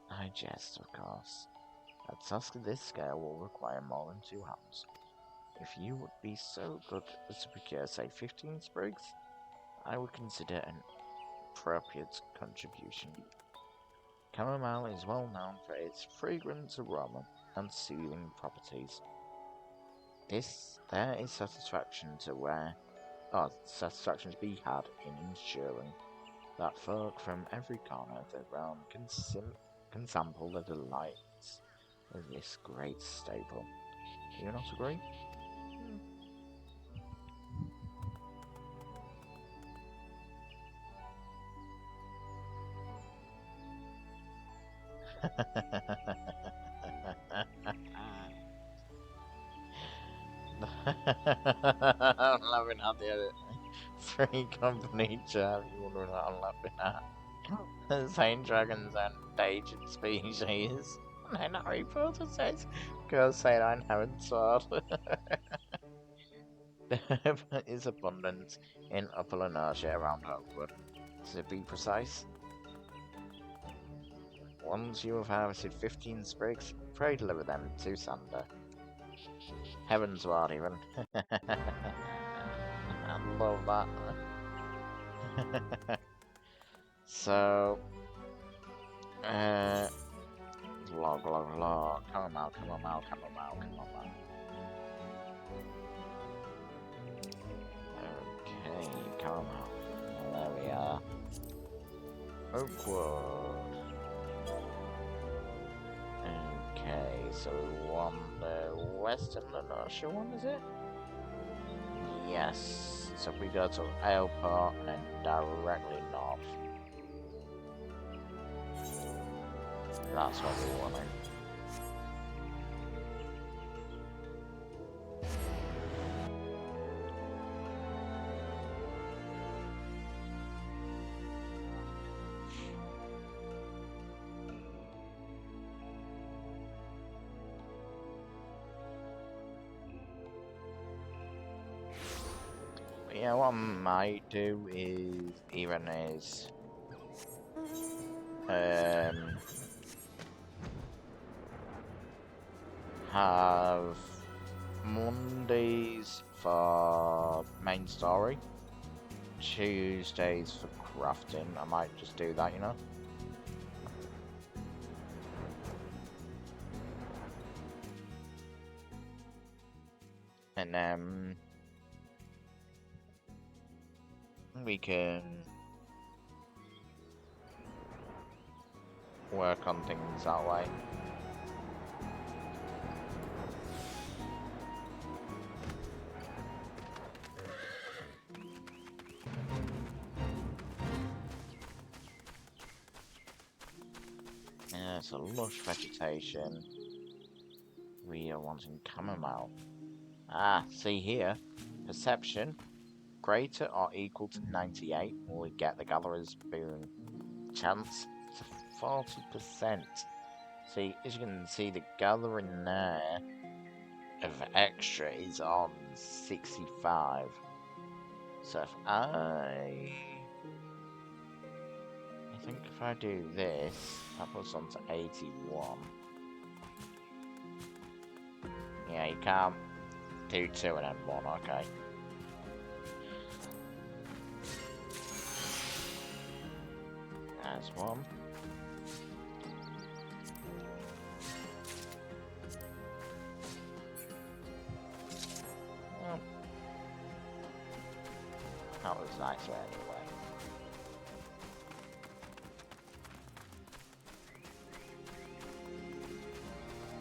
[SPEAKER 1] I jest, of course. A task of this scale will require more than 2 hands. If you would be so good as to procure, say, 15 sprigs, I would consider an appropriate contribution. Chamomile is well known for its fragrant aroma and soothing properties. There is satisfaction to be had in ensuring that folk from every corner of the realm can sample the delights of this great staple. Do you not agree? I'm laughing at the free company chat. You wonder what I'm laughing at. Saying dragons are endangered species. And then Harry Potter says, "Girls say I haven't sword." The herb is abundant in Upper Lanarkshire around Oakwood. To be precise, once you have harvested 15 sprigs, pray deliver them to Sander. Heavens, what even? I love that. So, log. Come on. Okay, come on. There we are. Oakwood. Okay, so we want the Western Lanarkshire one, is it? Yes. So we go to Airport and then directly north. That's what we want. Yeah, what I might do is have Mondays for main story, Tuesdays for crafting. I might just do that, you know. And then we can work on things that way. Yeah, so lush vegetation. We are wanting chamomile. Ah, see here. Perception. Greater or equal to 98 when we get the gatherer's boon. Chance to 40%. See, as you can see, the gathering there of extra is on 65. So if I think if I do this, that puts on to 81. Yeah, you can't do 2 and then 1, okay. There's 1. Well, that was nicer anyway.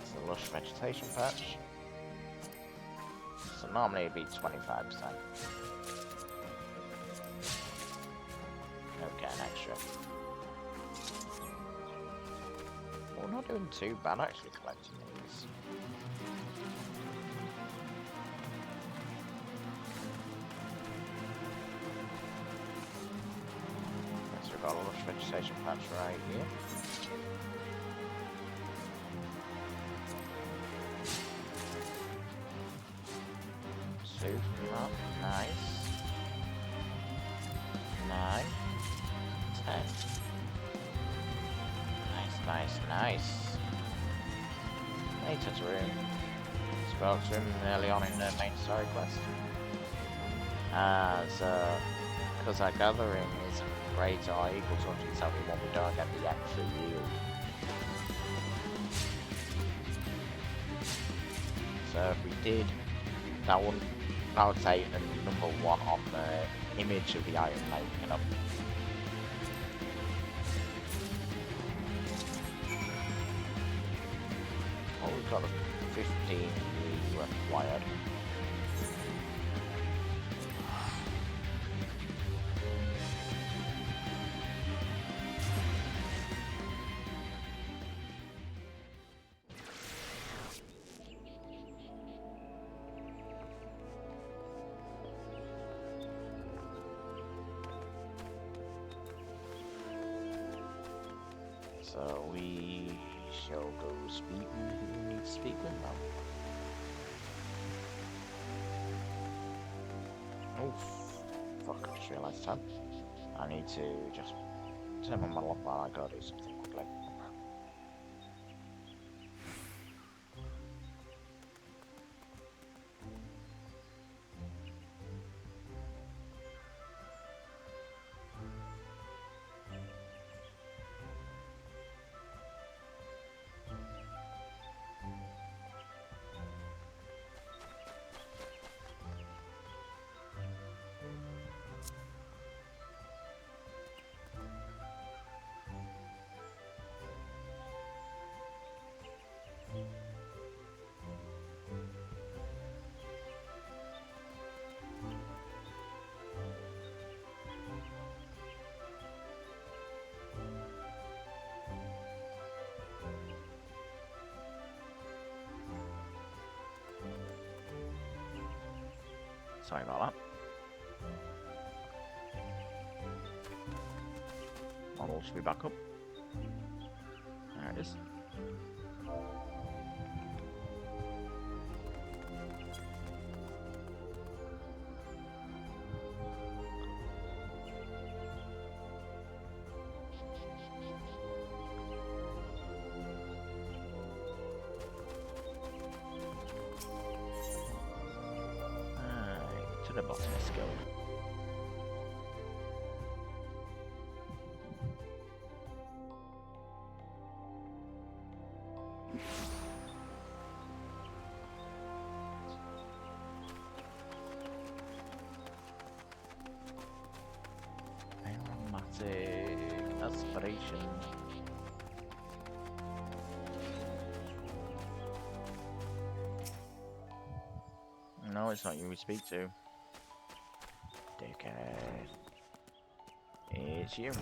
[SPEAKER 1] It's a lush vegetation patch. So normally it'd be 25%. Okay, an extra. We're not doing too bad actually collecting these. So we've got a lush vegetation patch right here. Two from that, nice. 9, 10. Nice. Nice, nice. Later's room. Spoke to him early on in the main story quest. Because our gathering isn't great or equal to 171, we don't get the extra yield. So if we did, that would say the number 1 on the image of the item making up. Oh, we've got a 15 required. So we shall go speak with who we need to speak with now. Oh, fuck, I just realised time. I need to just turn my model off while I go do something quickly. Sorry about that. Model should be back up. There it is. To the botanist guild. Aromatic aspiration. No, it's not you we speak to. Dickhead. It's you.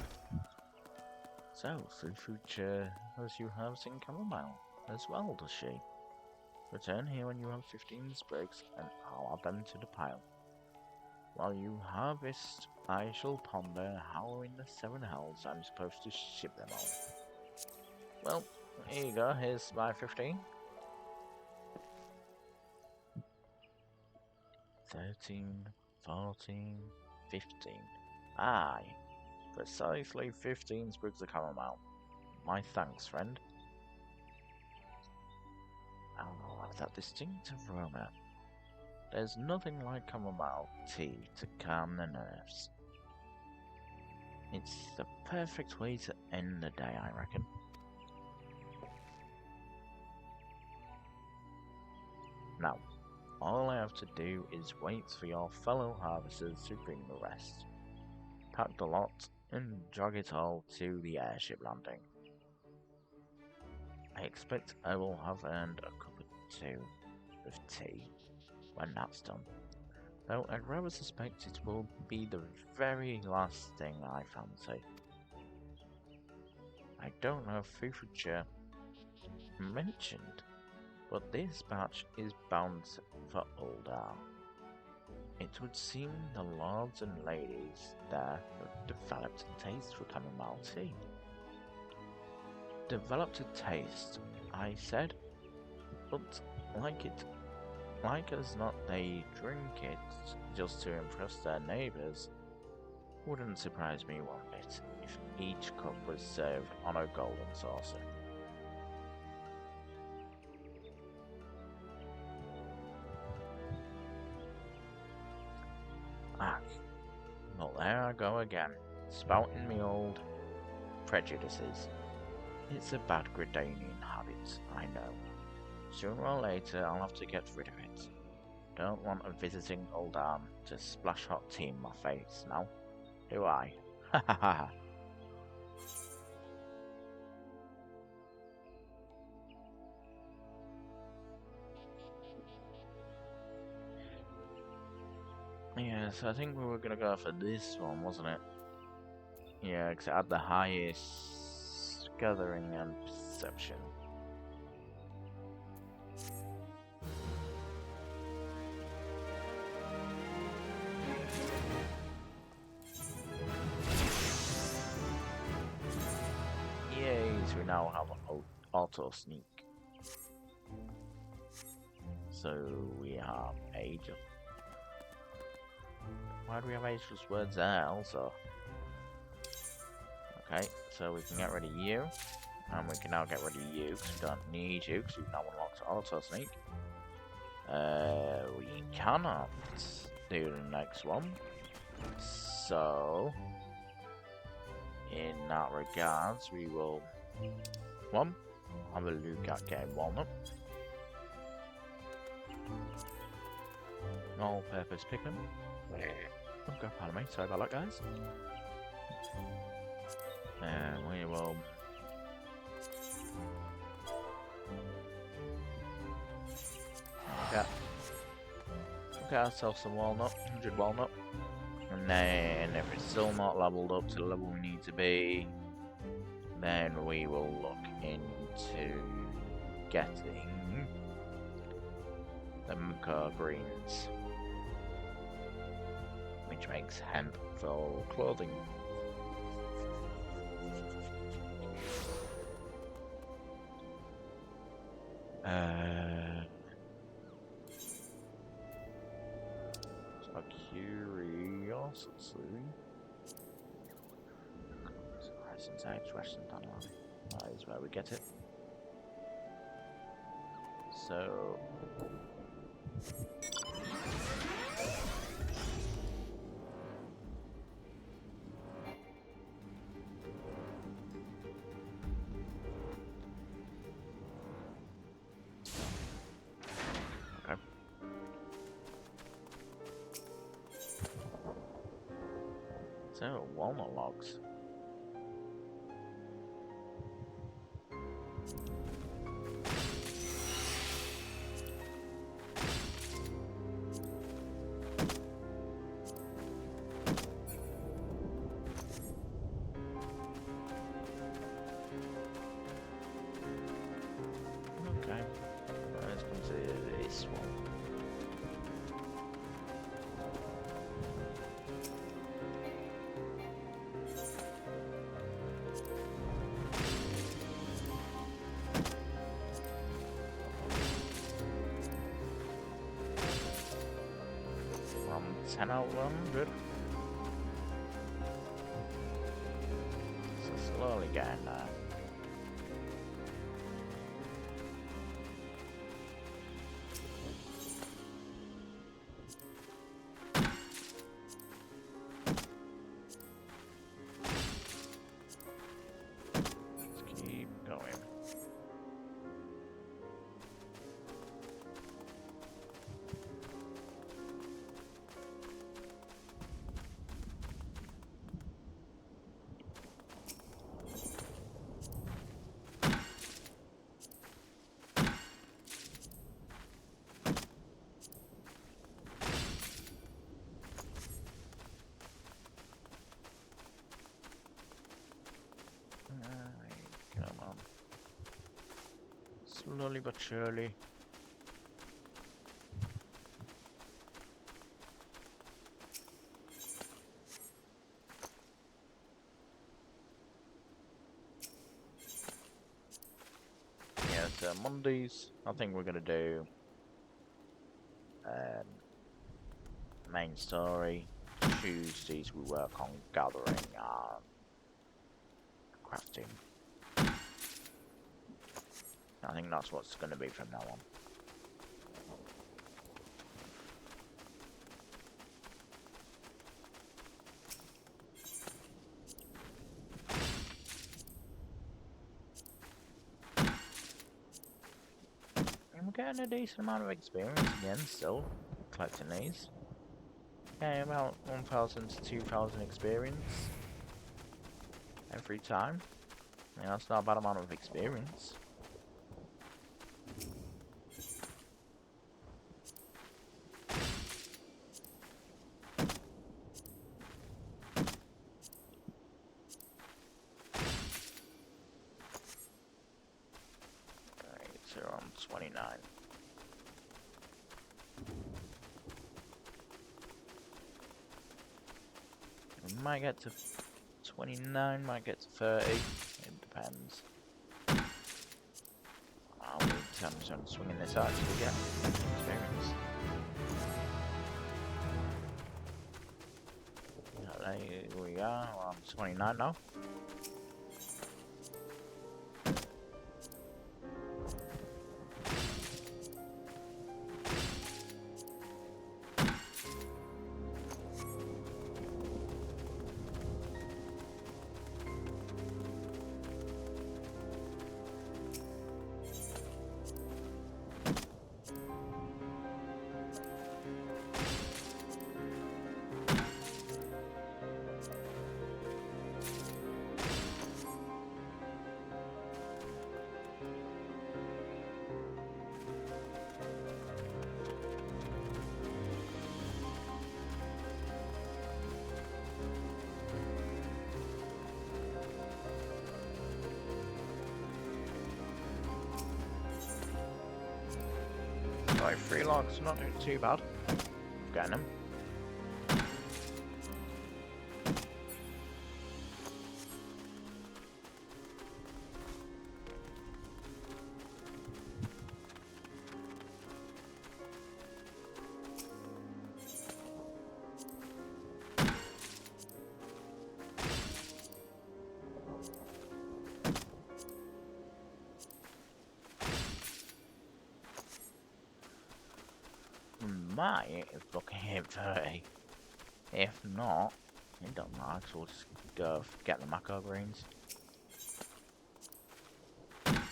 [SPEAKER 1] So, Fufucha as you have seen chamomile as well, does she? Return here when you have 15 sprigs, and I'll add them to the pile. While you harvest, I shall ponder how in the 7 hells I'm supposed to ship them all. Well, here you go, here's my 15. 13, 14, 15. Aye, precisely 15 sprigs of chamomile. My thanks, friend. Oh, that distinct aroma. There's nothing like chamomile tea to calm the nerves. It's the perfect way to end the day, I reckon. Now, all I have to do is wait for your fellow harvesters to bring the rest. Pack the lot and jog it all to the airship landing. I expect I will have earned a cup or two of tea when that's done, though I'd rather suspect it will be the very last thing I fancy. I don't know if Fufucha mentioned, but this batch is bound for Uldar. It would seem the lords and ladies there have developed a taste for chamomile tea. Developed a taste, I said, but like as not they drink it just to impress their neighbours. Wouldn't surprise me one bit if Each cup was served on a golden saucer. Ah, well there I go again, spouting me old prejudices. It's a bad Gridanian habit, I know. Sooner or later I'll have to get rid of it. Don't want a visiting old arm to splash hot tea in my face now, do I? Ha ha ha. Yeah, so I think we were gonna go for this one, wasn't it? Yeah, because it had the highest gathering and perception. Yay, so we now have an auto sneak. So we have age. Why do we have ageless words there also? Okay, so we can get rid of you. And we can now get rid of you because we don't need you because we've now unlocked auto sneak. We cannot do the next one. So in that regards, we will have a look at getting walnut. All-purpose pigment. Okay, pardon me. Sorry about that, guys. And we will. Okay, ourselves some walnut, 100 walnut. And then if it's still not leveled up to the level we need to be, then we will look into getting the Mako greens, which makes hemp for clothing. So curiosity. Horizon's Edge, Western Panel. That is where we get it. So. Okay. So, walnut logs. Okay, let's consider this one. From 10 out of 100. So slowly getting there. Let's keep going. Come on. Slowly but surely. Yeah, so Mondays, I think we're gonna do main story. Tuesdays we work on gathering crafting. I think that's what's going to be from now on. I'm getting a decent amount of experience again, still collecting these. Okay, about 1,000 to 2,000 experience every time. I mean, that's not a bad amount of experience. Alright, so we're on 29. We might get to 29, might get to 30. It depends. I'll be swinging this out to get experience. There we are, we're on 29 now. Right, 3 logs, not doing too bad. Getting them. Might if looking at 30. If not, it don't matter, so we'll just go get the macro greens. Yeah,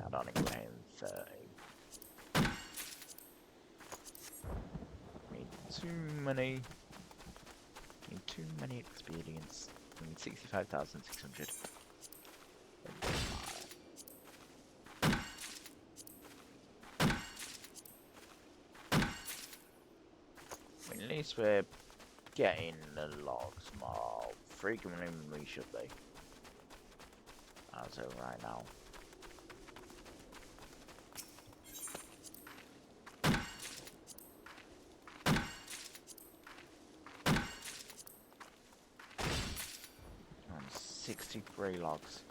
[SPEAKER 1] I don't think we're hitting 30. Need too many experience. I need 65,600. At least we're getting the logs more frequently than we should be. As of right now. On 63 logs.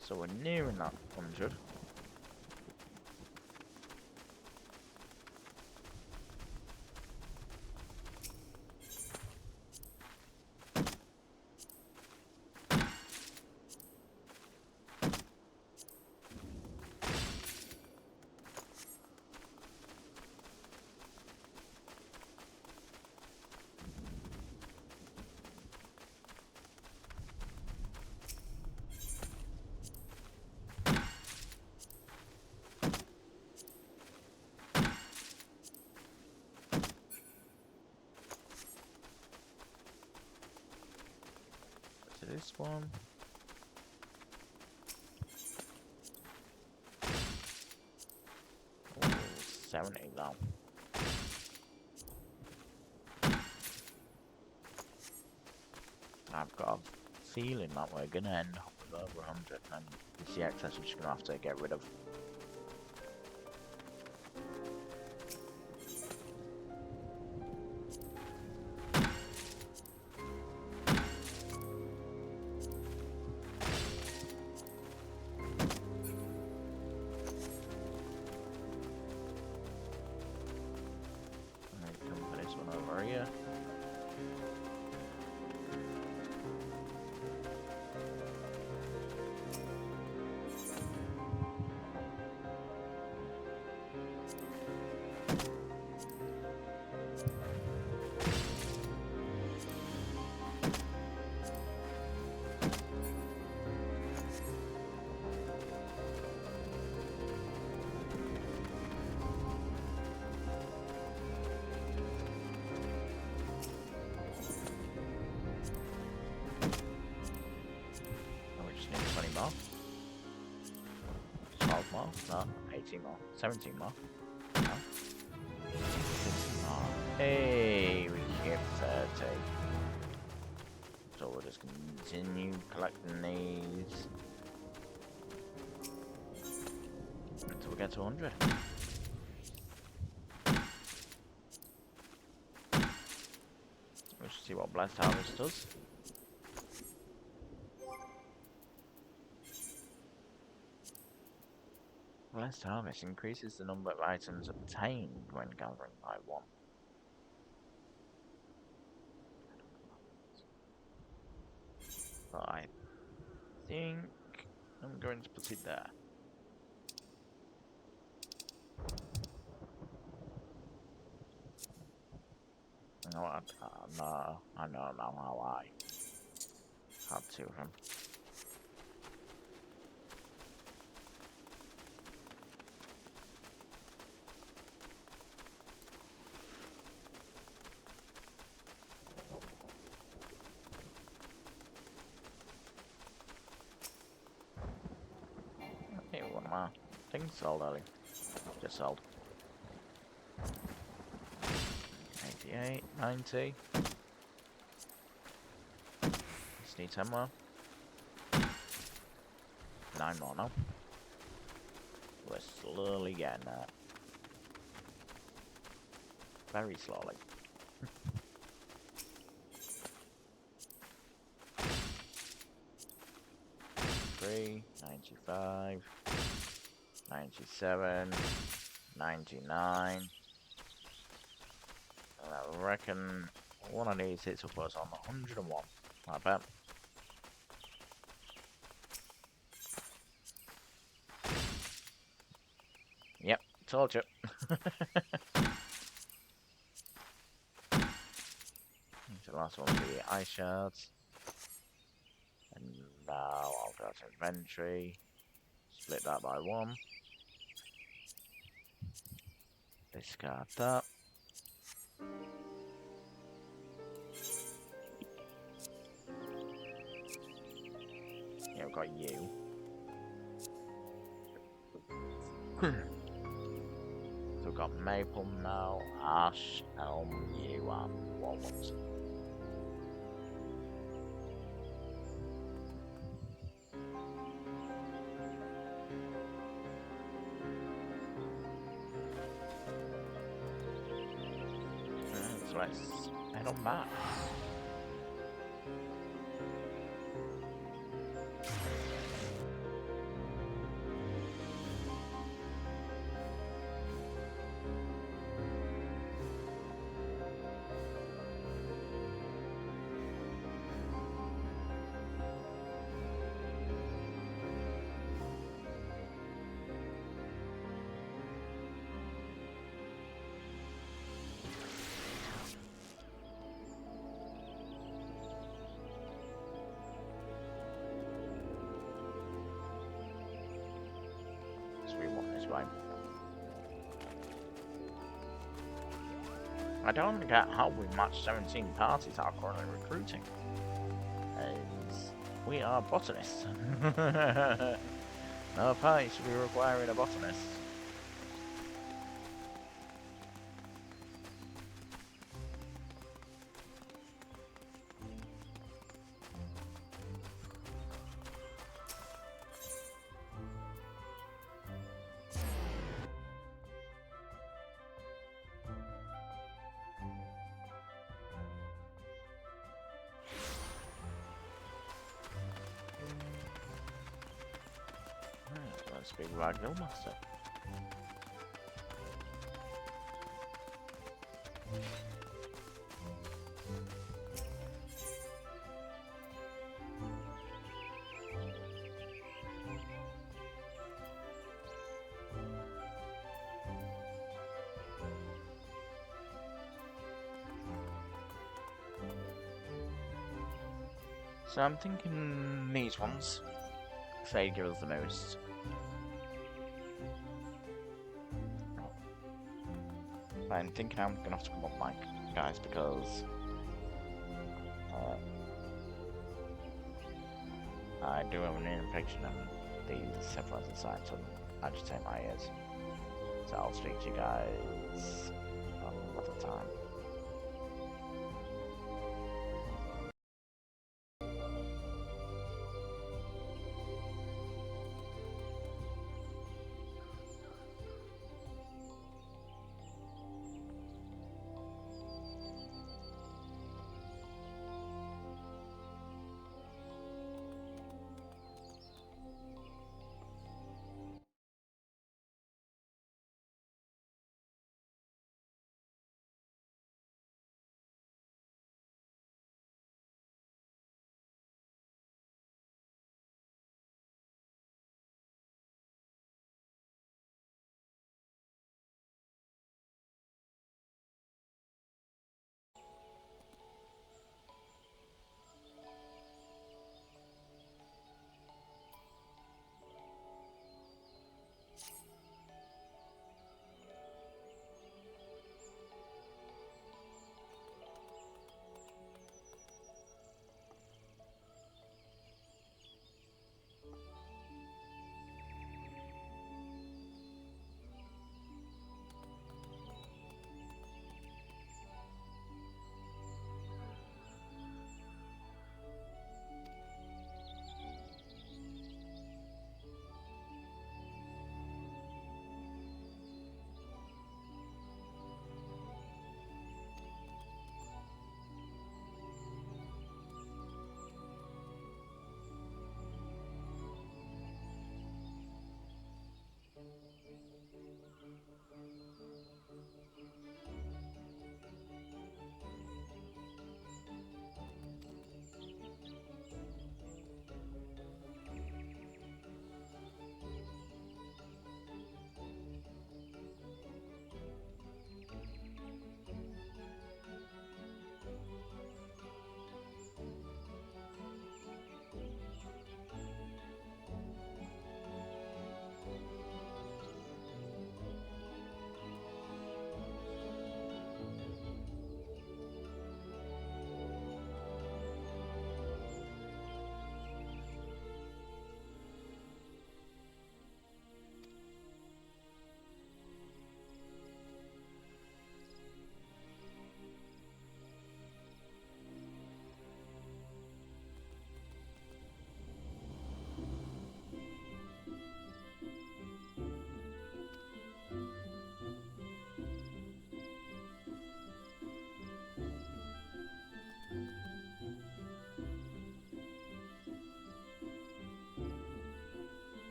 [SPEAKER 1] So we're nearing that 100. This one. Oh, 70 now. I've got a feeling that we're gonna end up with over 100, and this the excess we're just gonna have to get rid of. Over here. more. 12 more. No, 18 more. 17 more. No. 16 more. Hey, we hit 30. So we'll just continue collecting these until we get to 100. Let's see what Blessed Harvest does. Blessed Harvest increases the number of items obtained when gathering by 1. But I think I'm going to put it there. You know what? I know now how I had 2 of them. Hey, one of my things sold early. Just sold. 88, 90. Just need 10 more. 9 more now. We're slowly getting there. Very slowly. Three, 95, 97, 99. And I reckon one of these hits will put us on 101. I bet. Yep, told you. The last one will be ice shards. And now I'll go to inventory. Split that by 1. Discard that. Yeah, we've got you. So we've got maple now, ash, elm, yew, and walnuts. So let's head on back. We want this way. I don't get how we match 17 parties are currently recruiting. As we are botanists. No party should be requiring a botanist. Let's big Ragdoll Master. So I'm thinking these ones, they give us the most. I'm thinking I'm gonna have to come up mic, guys, because I do have an infection and these influenza signs and agitate my ears. So I'll speak to you guys another time.